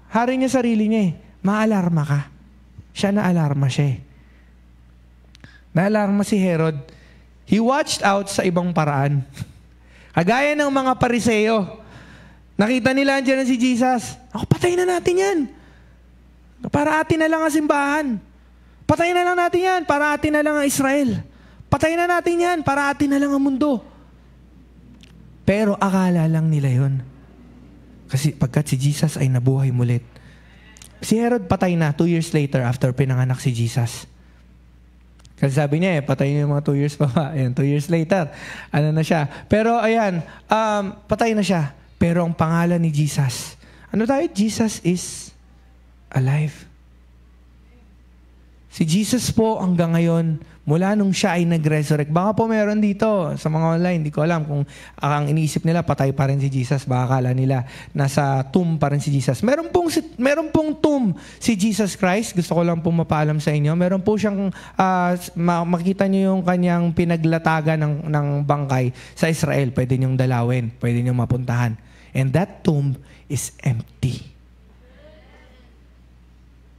hari niya sarili niya maalarma ka. Siya na-alarma siya Na-alarma si Herod. He watched out sa ibang paraan. Kagaya ng mga Pariseo, nakita nila andyan si Jesus. Patayin na natin yan. Para atin na lang ang simbahan. Patayin na lang natin yan. Para atin na lang ang Israel. Patayin na natin yan. Para atin na lang ang mundo. Pero akala lang nila yun. Kasi pagkat si Jesus ay nabuhay mulit. Si Herod patay na 2 years later after pinanganak si Jesus. Kasi sabi niya patay niya yung mga 2 years pa ba. Ayan, 2 years later. Na siya. Pero ayan, patay na siya. Pero ang pangalan ni Jesus, Jesus is alive. Si Jesus po hanggang ngayon, mula nung siya ay nag-resurrect. Baka po meron dito sa mga online, hindi ko alam kung ang iniisip nila, patay pa rin si Jesus. Baka akala nila, nasa tomb pa rin si Jesus. Meron pong tomb si Jesus Christ. Gusto ko lang pong mapaalam sa inyo. Meron po siyang, makita niyo yung kanyang pinaglatagan ng bangkay sa Israel. Pwede niyong dalawin. Pwede niyong mapuntahan. And that tomb is empty.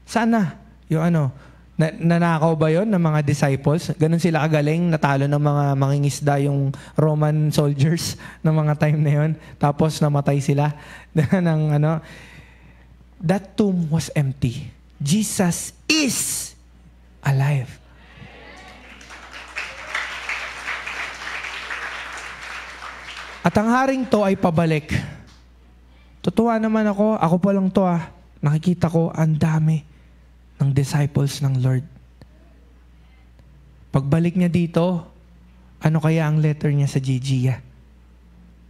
Sana, yung nanakaw ba yon ng mga disciples? Ganun sila kagaling, natalo ng mga mangingisda yung Roman soldiers ng mga time na yon. Tapos namatay sila. That tomb was empty. Jesus is alive. At ang haring to ay pabalik. Tutuwa naman ako pa lang to nakikita ko ang dami ng disciples ng Lord. Pagbalik niya dito, ano kaya ang letter niya sa Gigia?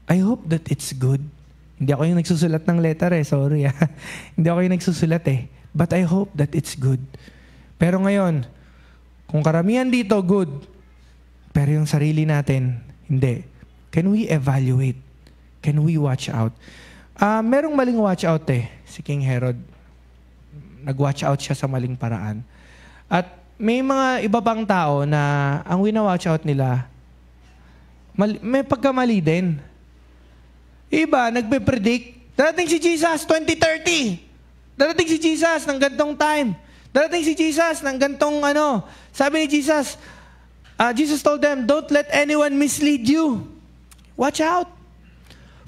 I hope that it's good. Hindi ako yung nagsusulat ng letter sorry Hindi ako yung nagsusulat But I hope that it's good. Pero ngayon, kung karamihan dito, good. Pero yung sarili natin, hindi. Can we evaluate? Can we watch out? Merong maling watch out si King Herod. Nag-watch out siya sa maling paraan. At may mga iba pang tao na ang wina-watch out nila, may pagkamali din. Iba, nagpe-predict, darating si Jesus 2030. Darating si Jesus ng gantong time. Darating si Jesus ng gantong Sabi ni Jesus, Jesus told them, don't let anyone mislead you. Watch out.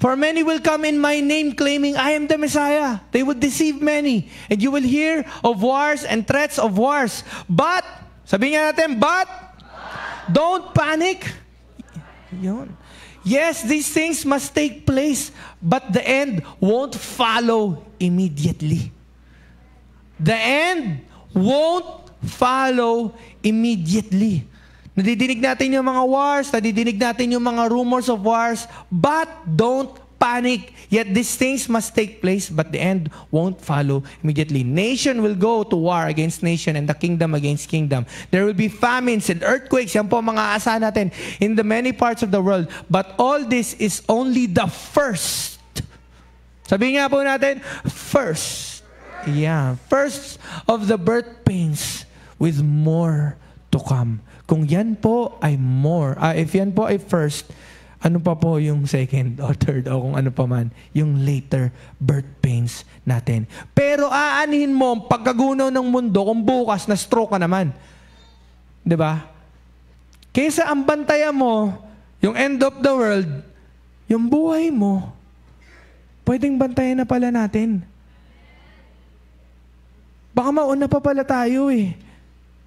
For many will come in my name claiming, I am the Messiah. They will deceive many. And you will hear of wars and threats of wars. But, sabihin natin, don't panic. Yun. Yes, these things must take place, but the end won't follow immediately. The end won't follow immediately. Nadidinig natin yung mga wars, nadidinig natin yung mga rumors of wars, but don't panic. Yet these things must take place, but the end won't follow immediately. Nation will go to war against nation and the kingdom against kingdom. There will be famines and earthquakes. Yan po mga aasahan natin in the many parts of the world. But all this is only the first. Sabihin nga po natin, first. Yeah, first of the birth pains with more to come. Kung yan po ay more, if yan po ay first, ano pa po yung second or third o kung ano pa man, yung later birth pains natin. Pero aanihin mo ang pagkagunaw ng mundo kung bukas na stroke ka naman. Diba? Kaysa ang bantayan mo, yung end of the world, yung buhay mo, pwedeng bantayan na pala natin. Baka mauna pa pala tayo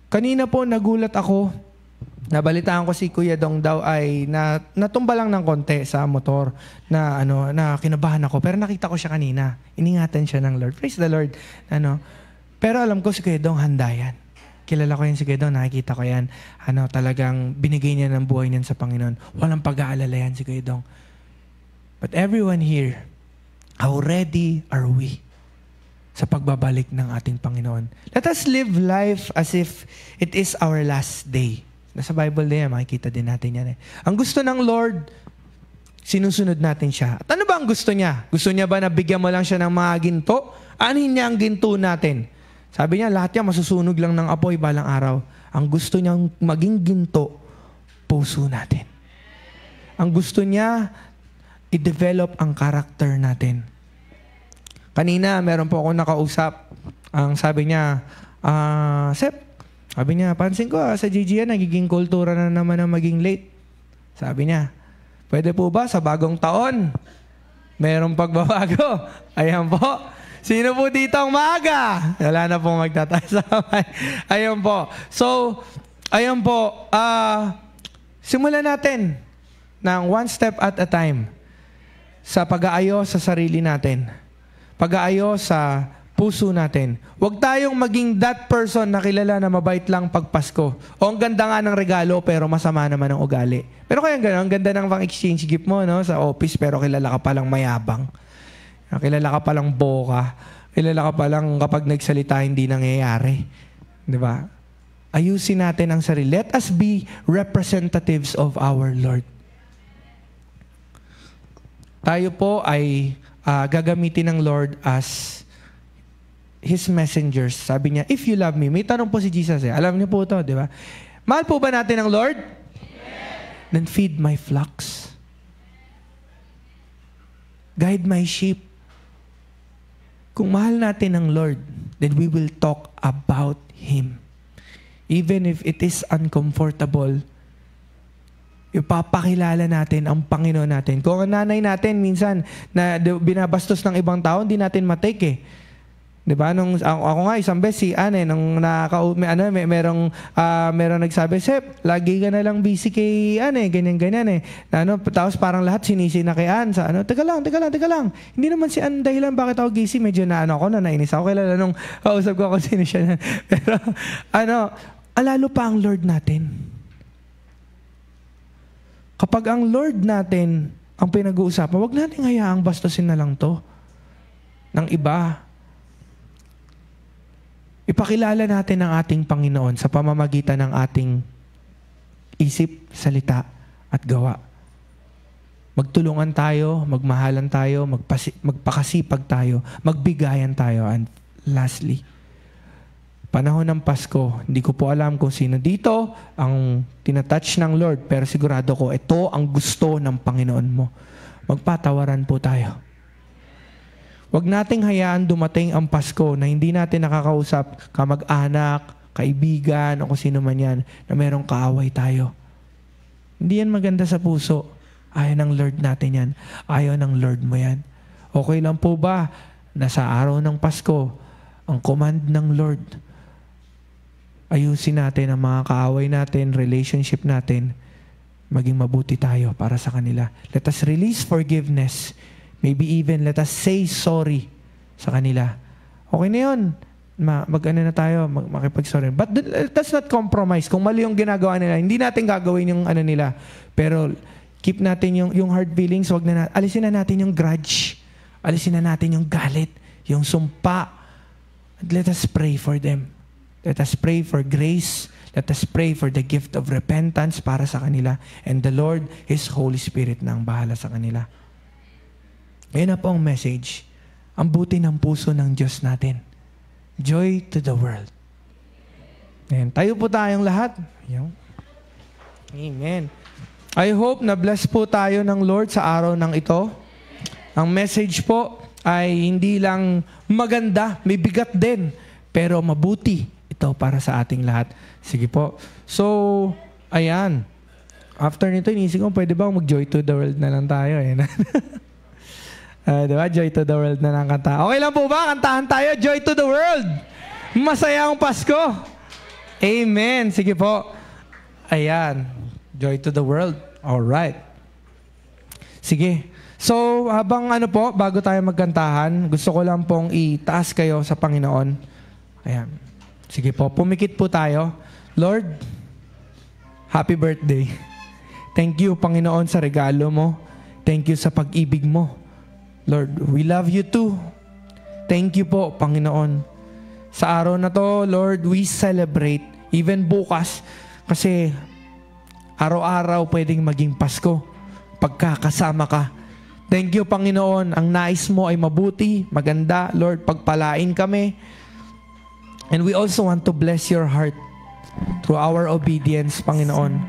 Kanina po nagulat ako. Nabalitaan ko si Kuya Dong daw ay natumba lang ng konti sa motor na kinabahan ako. Pero nakita ko siya kanina. Iningatan siya ng Lord. Praise the Lord. Pero alam ko si Kuya Dong handa yan. Kilala ko yan si Kuya Dong. Nakikita ko yan. Talagang binigay niya ng buhay niyan sa Panginoon. Walang pag-aalala yan si Kuya Dong. But everyone here, how ready are we sa pagbabalik ng ating Panginoon? Let us live life as if it is our last day. Nasa Bible din yan, makikita din natin yan Ang gusto ng Lord, sinusunod natin siya. At ano ba ang gusto niya? Gusto niya ba na bigyan mo lang siya ng mga ginto? Anin niya ang ginto natin? Sabi niya, lahat yan masusunog lang ng apoy balang araw. Ang gusto niyang maging ginto, puso natin. Ang gusto niya, i-develop ang karakter natin. Kanina, meron po akong nakausap. Ang sabi niya, Sep, sabi niya, pansin ko sa GGN, nagiging kultura na naman ang maging late. Sabi niya, pwede po ba sa bagong taon, merong pagbabago? Ayan po. Sino po dito ang maaga? Wala na pong magtataas sa kamay. Ayan po. So, ayan po. Simulan natin ng one step at a time sa pag-aayos sa sarili natin. Pag-aayos sa puso natin. Huwag tayong maging that person na kilala na mabait lang pag Pasko. O ang ganda nga ng regalo pero masama naman ang ugali. Pero kaya gano'n, ang ganda ng pang-exchange gift mo sa office pero kilala ka palang mayabang. Kilala ka palang boka. Kilala ka palang kapag nagsalita hindi nangyayari. Di ba? Ayusin natin ang sarili. Let us be representatives of our Lord. Tayo po ay gagamitin ng Lord as His messengers. Sabi niya, if you love me, may tanong po si Jesus Alam niyo po ito, di ba? Mahal po ba natin ang Lord? Yes. Then feed my flocks. Guide my sheep. Kung mahal natin ang Lord, then we will talk about Him. Even if it is uncomfortable, ipapakilala natin ang Panginoon natin. Kung ang nanay natin minsan na binabastos ng ibang tao, hindi natin matake eh. Diba? Ako nga, isang beses, merong nagsabi, Sep, lagi ka na lang busy kay ganyan-ganyan eh. Tapos parang lahat sinisi na kay Ann sa teka lang. Hindi naman si Ann dahilan bakit ako gising. Medyo nainis ako. Kailan nung kausap ko kung sino siya. Pero, lalo pa ang Lord natin. Kapag ang Lord natin ang pinag-uusapan, wag natin hayaang bastusin na lang to ng iba. Ipakilala natin ang ating Panginoon sa pamamagitan ng ating isip, salita, at gawa. Magtulungan tayo, magmahalan tayo, magpakasipag tayo, magbigayan tayo. And lastly, panahon ng Pasko, hindi ko po alam kung sino dito ang tinatouch ng Lord, pero sigurado ko, ito ang gusto ng Panginoon mo. Magpatawaran po tayo. Huwag nating hayaan dumating ang Pasko na hindi natin nakakausap kamag-anak, kaibigan, o kung sino man yan, na merong kaaway tayo. Hindi yan maganda sa puso. Ayaw ng Lord natin yan. Ayaw ng Lord mo yan. Okay lang po ba na sa araw ng Pasko, ang command ng Lord, ayusin natin ang mga kaaway natin, relationship natin, maging mabuti tayo para sa kanila. Let us release forgiveness. Maybe even let us say sorry sa kanila. Okay na yun. Na tayo, makipag-sorry. But let's not compromise. Kung mali yung ginagawa nila, hindi natin gagawin yung nila. Pero keep natin yung hard feelings. Alisin na natin yung grudge. Alisin na natin yung galit, yung sumpa. And let us pray for them. Let us pray for grace. Let us pray for the gift of repentance para sa kanila. And the Lord, His Holy Spirit na ang bahala sa kanila. Ngayon na po ang message. Ang buti ng puso ng Diyos natin. Joy to the world. Ayan. Tayo po tayong lahat. Amen. I hope na bless po tayo ng Lord sa araw ng ito. Ang message po ay hindi lang maganda, may bigat din, pero mabuti ito para sa ating lahat. Sige po. So, ayan. After nito, inisip ko, pwede ba mag-joy to the world na lang tayo? Ayan. Diba? Joy to the world na lang kanta. Okay lang po ba? Kantahan tayo. Joy to the world. Masaya ang Pasko. Amen. Sige po. Ayan. Joy to the world. Alright. Sige. So, habang bago tayo magkantahan, gusto ko lang pong itaas kayo sa Panginoon. Ayan. Sige po. Pumikit po tayo. Lord, happy birthday. Thank you, Panginoon, sa regalo mo. Thank you sa pag-ibig mo. Lord, we love you too. Thank you po, Panginoon. Sa araw na to, Lord, we celebrate. Even bukas, kasi araw-araw pwedeng maging Pasko. Pagkakasama ka. Thank you, Panginoon. Ang nais mo ay mabuti, maganda. Lord, pagpalain kami. And we also want to bless your heart through our obedience, Panginoon.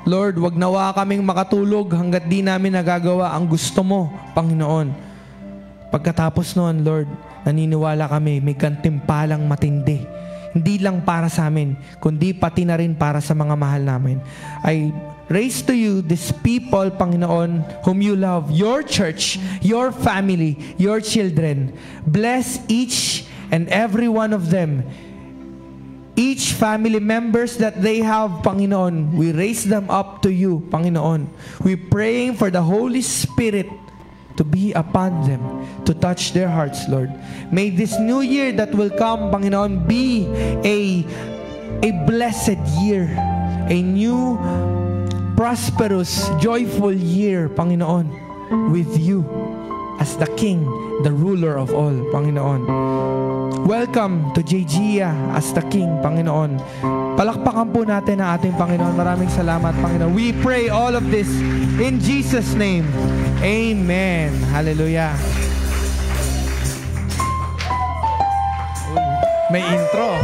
Lord, wag nawa kaming makatulog hanggat di namin nagagawa ang gusto mo, Panginoon. Pagkatapos noon, Lord, naniniwala kami may gantimpalang matindi. Hindi lang para sa amin, kundi pati na rin para sa mga mahal namin. I raise to you these people, Panginoon, whom you love, your church, your family, your children. Bless each and every one of them. Each family members that they have, Panginoon, we raise them up to you, Panginoon. We're praying for the Holy Spirit to be upon them, to touch their hearts, Lord. May this new year that will come, Panginoon, be a blessed year, a new, prosperous, joyful year, Panginoon, with you as the King, the ruler of all, Panginoon. Welcome to JGIA as the King, Panginoon. Palakpakan po natin ang ating Panginoon. Maraming salamat, Panginoon. We pray all of this in Jesus' name. Amen. Hallelujah. May intro.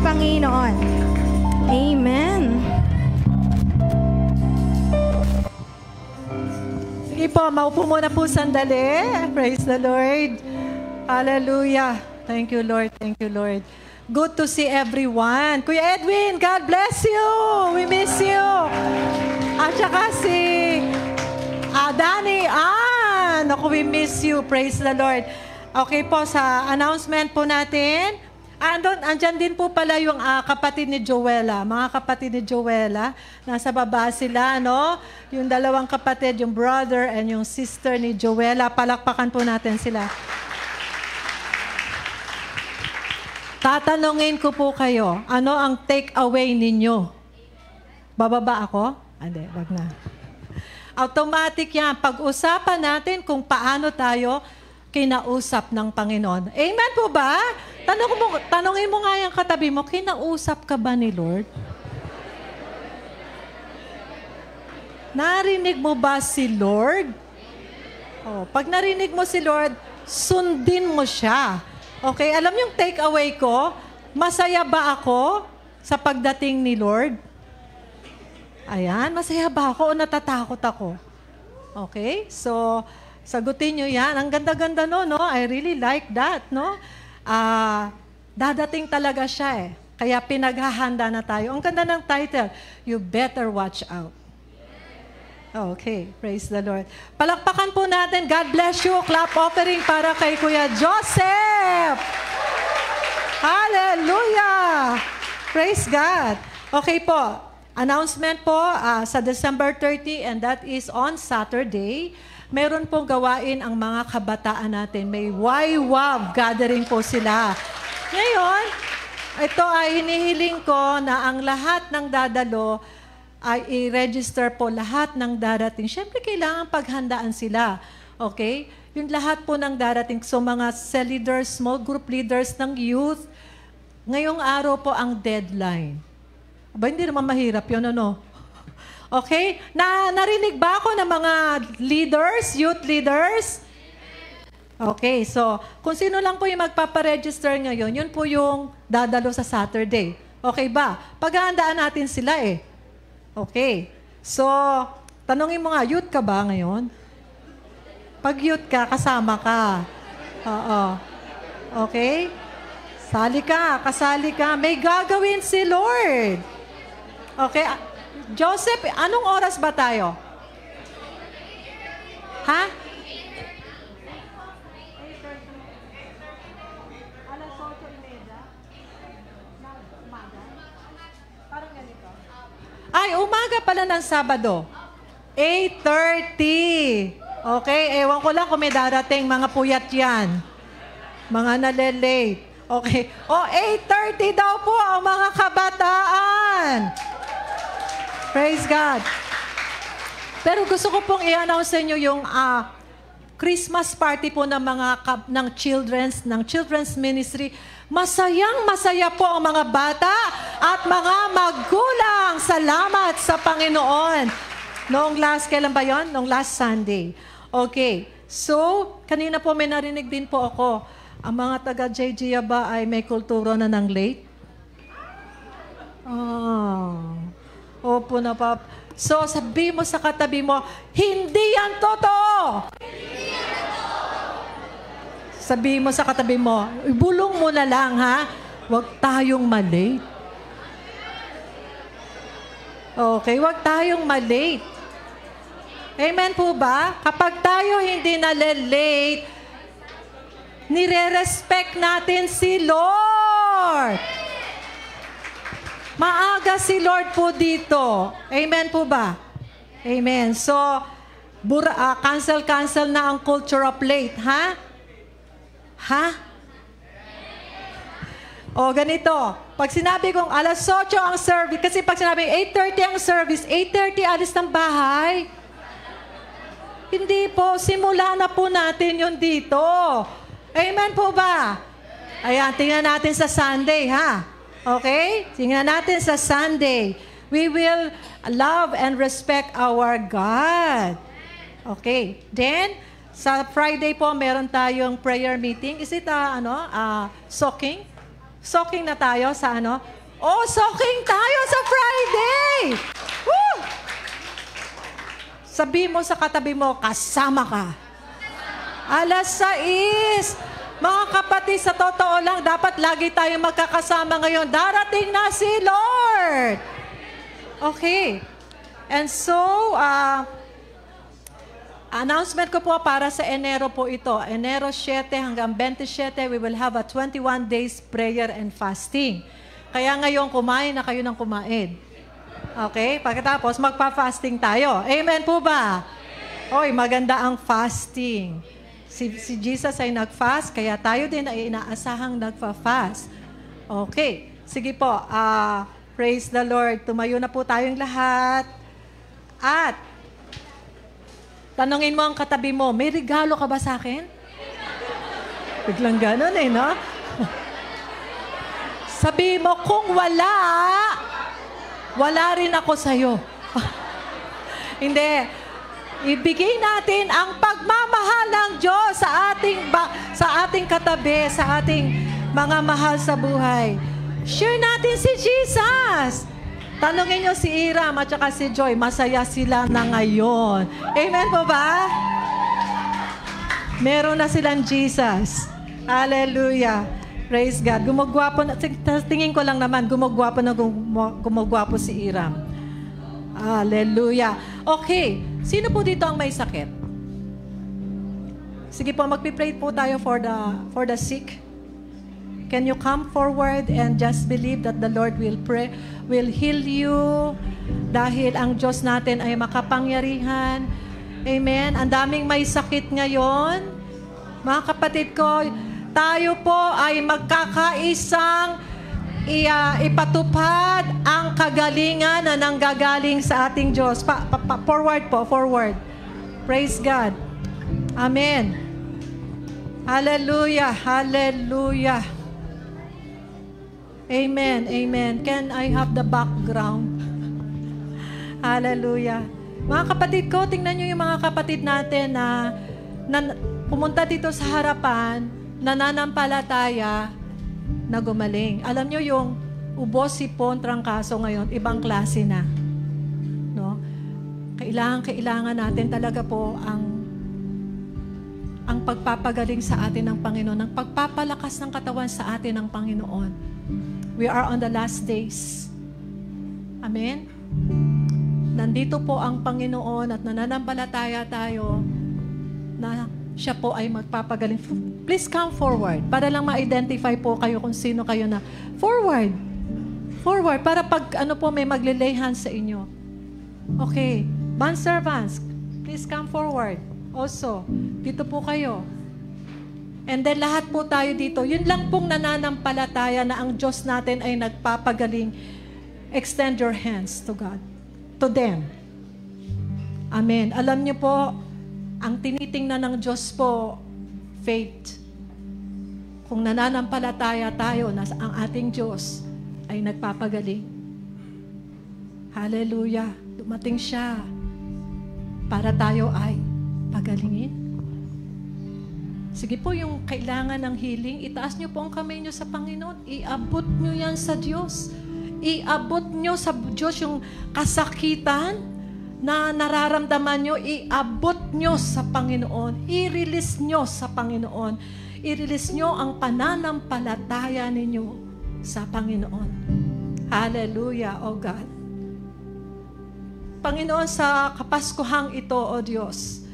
Panginoon. Amen. Sige po, maupo muna po sandali. Praise the Lord. Hallelujah. Thank you, Lord. Thank you, Lord. Good to see everyone. Kuya Edwin, God bless you. We miss you. At saka si Danny Ann. Ako, we miss you. Praise the Lord. Okay po, sa announcement po natin, andyan din po pala yung kapatid ni Joella. Mga kapatid ni Joella, nasa baba sila, no? Yung dalawang kapatid, yung brother and yung sister ni Joella. Palakpakan po natin sila. Tatanungin ko po kayo, ano ang take away ninyo? Bababa ako? Hindi, wag na. Automatic yan. Pag-usapan natin kung paano tayo kinausap ng Panginoon. Amen po ba? Tanungin mo nga yung katabi mo, kinausap ka ba ni Lord? Narinig mo ba si Lord? Oh, pag narinig mo si Lord, sundin mo siya. Okay, alam yung take away ko, masaya ba ako sa pagdating ni Lord? Ayan, masaya ba ako o natatakot ako? Okay, so sagutin nyo yan. Ang ganda-ganda no? I really like that, no? Dadating talaga siya eh. Kaya pinaghahanda na tayo. Ang ganda ng title, You Better Watch Out. Okay, praise the Lord. Palakpakan po natin. God bless you. Clap offering para kay Kuya Joseph. Hallelujah! Praise God. Okay po, announcement po sa December 30 and that is on Saturday. Meron pong gawain ang mga kabataan natin. May YWAV gathering po sila. Ngayon, ito ay hinihiling ko na ang lahat ng dadalo ay i-register po lahat ng darating. Siyempre, kailangan paghandaan sila. Okay? Yung lahat po ng darating. So, mga cell leaders, small group leaders ng youth, ngayong araw po ang deadline. Aba, hindi naman mahirap yun, ano? Okay? Narinig ba ako ng mga leaders, youth leaders? Okay, so kung sino lang po yung magpaparegister ngayon, yun po yung dadalo sa Saturday. Okay ba? Paghahandaan natin sila eh. Okay. So, tanongin mo nga, youth ka ba ngayon? Pag youth ka, kasama ka. Oo. Okay? Sali ka, kasali ka. May gagawin si Lord. Okay? Joseph, anong oras ba tayo? Ha? Ay, umaga pala ng Sabado. 8:30. Okay, ewan ko lang kung may darating mga puyat yan. Mga nalilate. Okay. O, 8:30 daw po ang mga kabataan. Praise God. Pero gusto ko pong i-announce sa inyo yung Christmas party po ng ng children's ministry. Masayang-masaya po ang mga bata at mga magulang. Salamat sa Panginoon. Kailan ba yon? Noong last Sunday. Okay. So, kanina po may narinig din po ako. Ang mga taga JG ba ay may kultura na ng late? Opo na pa. So, sabi mo sa katabi mo, hindi yan totoo! Sabi mo sa katabi mo, ibulong mo na lang, ha? Huwag tayong malate. Okay, huwag tayong malate. Amen po ba? Kapag tayo hindi nalilate, nire-respect natin si Lord. Maaga si Lord po dito. Amen po ba? Amen. So, cancel na ang culture of late, ha? Ha? O, ganito. Pag sinabi kong alas 8 ang service, kasi pag sinabi 8:30 ang service, 8:30 alis ng bahay. Hindi po. Simula na po natin yun dito. Amen po ba? Ayan, tingnan natin sa Sunday, ha? Okay? Tingnan natin sa Sunday. We will love and respect our God. Okay. Then, sa Friday po, meron tayong prayer meeting. Is it, soaking? Soaking na tayo sa soaking tayo sa Friday! Woo! Sabi mo sa katabi mo, kasama ka. Alas 6. Mga kapatid, sa totoo lang, dapat lagi tayong magkakasama ngayon. Darating na si Lord! Okay. And so, announcement ko po para sa Enero po ito. Enero 7 hanggang 27, we will have a 21 days prayer and fasting. Kaya ngayon, kumain na kayo ng kumain. Okay? Pagkatapos, magpa-fasting tayo. Amen po ba? Oy, maganda ang fasting. Si Jesus ay nag-fast, kaya tayo din ay inaasahang nagfa-fast. Okay. Sige po. Praise the Lord. Tumayo na po tayong lahat. At, tanungin mo ang katabi mo, may regalo ka ba sa akin? Biglang ganon no? Sabi mo, kung wala rin ako sa'yo. Hindi. Ibigay natin ang pagmamahal ng Diyos sa ating katabi, sa ating mga mahal sa buhay. Share natin si Jesus. Tanungin nyo si Iram at saka si Joy, masaya sila na ngayon. Amen po ba? Meron na silang Jesus. Hallelujah. Praise God. Gumagwapo na, tingin ko lang naman, gumagwapo si Iram. Hallelujah. Okay. Sino po dito ang may sakit? Sige po, magpipray po tayo for the sick. Can you come forward and just believe that the Lord will heal you dahil ang Diyos natin ay makapangyarihan. Amen. Ang daming may sakit ngayon. Mga kapatid ko, tayo po ay magkakaisang ipatupad ang kagalingan na nanggagaling sa ating Diyos. Forward po, forward. Praise God. Amen. Hallelujah, hallelujah. Amen, amen. Can I have the background? Hallelujah. Mga kapatid ko, tingnan nyo yung mga kapatid natin na pumunta dito sa harapan, nananampalataya na gumaling. Alam nyo yung ubo, sipon, trangkaso ngayon, ibang klase na. No? Kailangan natin talaga po ang pagpapagaling sa atin ng Panginoon, ang pagpapalakas ng katawan sa atin ng Panginoon. We are on the last days. Amen? Nandito po ang Panginoon at nananampalataya tayo na siya po ay magpapagaling. Please come forward para lang ma-identify po kayo kung sino kayo na. Forward. Forward para pag may maglilay hands sa inyo. Okay. Bond servants, please come forward. Also, dito po kayo. And then lahat po tayo dito. Yun lang pong nananampalataya na ang Diyos natin ay nagpapagaling. Extend your hands to God. To them. Amen. Alam niyo po, ang tinitingnan ng Diyos po, faith. Kung nananampalataya tayo na ang ating Diyos ay nagpapagaling. Hallelujah. Dumating siya para tayo ay pagalingin. Sige po, yung kailangan ng healing, itaas niyo po ang kamay niyo sa Panginoon. Iabot niyo yan sa Diyos. Iabot niyo sa Diyos yung kasakitan na nararamdaman nyo, iabot nyo sa Panginoon. I-release nyo sa Panginoon. I-release nyo ang pananampalataya ninyo sa Panginoon. Hallelujah, O God. Panginoon, sa Kapaskuhang ito, O Diyos,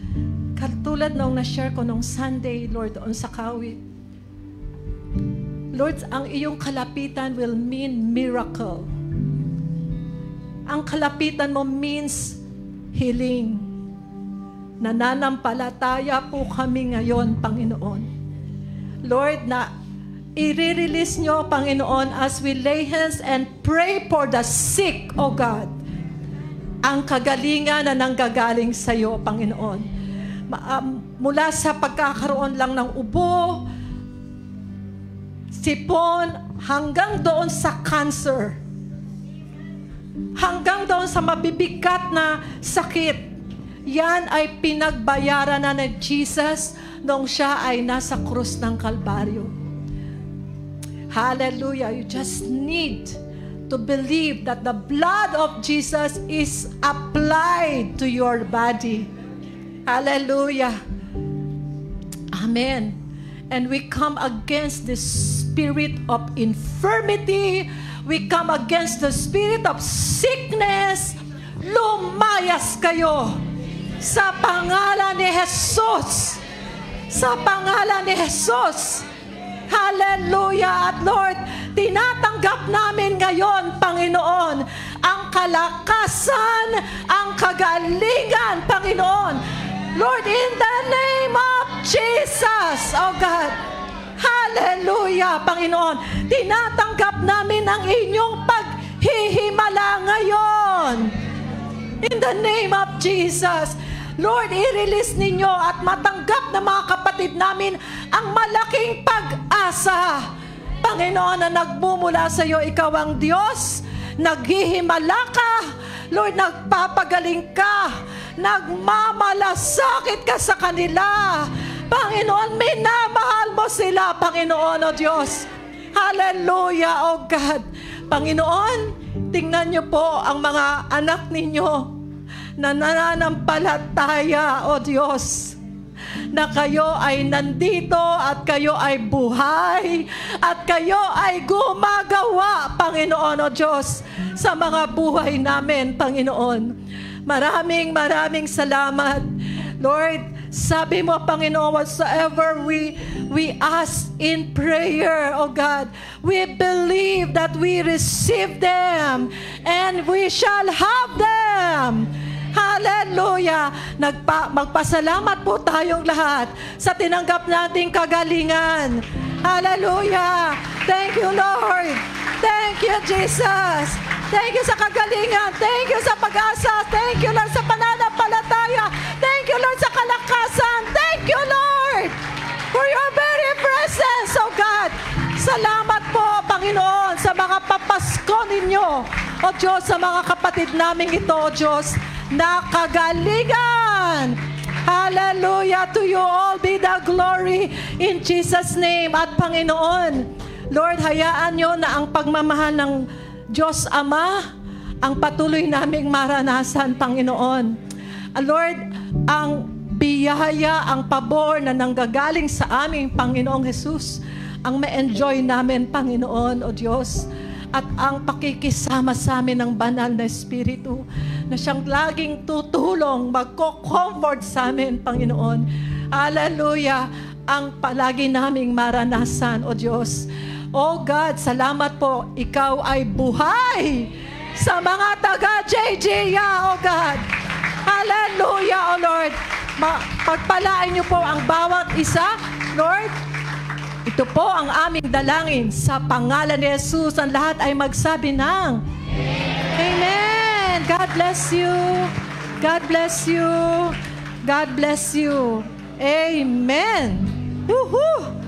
katulad nung na-share ko nung Sunday, Lord, doon sa Kawit, Lord, ang iyong kalapitan will mean miracle. Ang kalapitan mo means healing. Nananampalataya po kami ngayon, Panginoon. Lord, na i-release nyo, Panginoon, as we lay hands and pray for the sick, O God. Ang kagalingan na nanggagaling sa iyo, Panginoon. Mula sa pagkakaroon lang ng ubo, sipon, hanggang doon sa cancer. Hanggang doon sa mabibigat na sakit. Yan ay pinagbayaran na ni Jesus nung siya ay nasa krus ng Kalbaryo. Hallelujah. You just need to believe that the blood of Jesus is applied to your body. Hallelujah. Amen. And we come against the spirit of infirmity. We come against the spirit of sickness. Lumayas kayo sa pangalan ni Jesus. Sa pangalan ni Jesus. Hallelujah. At Lord, tinatanggap namin ngayon, Panginoon, ang kalakasan, ang kagalingan, Panginoon. Lord, in the name of Jesus, oh God. Hallelujah, Panginoon. Tinatanggap namin ang inyong paghihimala ngayon. In the name of Jesus. Lord, i-release ninyo at matanggap na mga kapatid namin ang malaking pag-asa. Panginoon, na nagmumula sa iyo, ikaw ang Diyos. Naghihimala ka. Lord, nagpapagaling ka. Nagmamalasakit ka sa kanila. Panginoon, minamahal mo sila, Panginoon, O Diyos. Hallelujah, O God. Panginoon, tingnan niyo po ang mga anak ninyo na nananampalataya, O Diyos, na kayo ay nandito at kayo ay buhay at kayo ay gumagawa, Panginoon, O Diyos, sa mga buhay namin, Panginoon. Maraming salamat, Lord. Sabi mo, Panginoon, whatsoever we ask in prayer, O God, we believe that we receive them and we shall have them. Hallelujah! Magpasalamat po tayong lahat sa tinanggap nating kagalingan. Hallelujah! Thank you, Lord! Thank you, Jesus! Thank you sa kagalingan. Thank you sa pag-asa. Thank you, Lord, sa pananampalataya. Thank you, Lord, sa kalakasan. Thank you, Lord, for your very presence, oh God. Salamat po, Panginoon, sa mga papasko ninyo, o Diyos, sa mga kapatid naming ito, o Diyos, na kagalingan. Hallelujah. To you all be the glory in Jesus' name. At Panginoon, Lord, hayaan nyo na ang pagmamahal ng Diyos Ama ang patuloy naming maranasan, Panginoon. Lord, ang biyaya, ang pabor na nanggagaling sa aming Panginoong Jesus, ang ma-enjoy namin, Panginoon, o Diyos, at ang pakikisama sa amin ng banal na Espiritu na siyang laging tutulong, magko-comfort sa amin, Panginoon. Hallelujah, ang palagi naming maranasan, o Diyos. O God, salamat po, ikaw ay buhay sa mga taga-JJ, o God. Hallelujah, o Lord. Pagpalain niyo po ang bawat isa, Lord. Ito po ang aming dalangin sa pangalan ni Jesus. Ang lahat ay magsabi ng Amen. God bless you. God bless you. God bless you. Amen. Woohoo!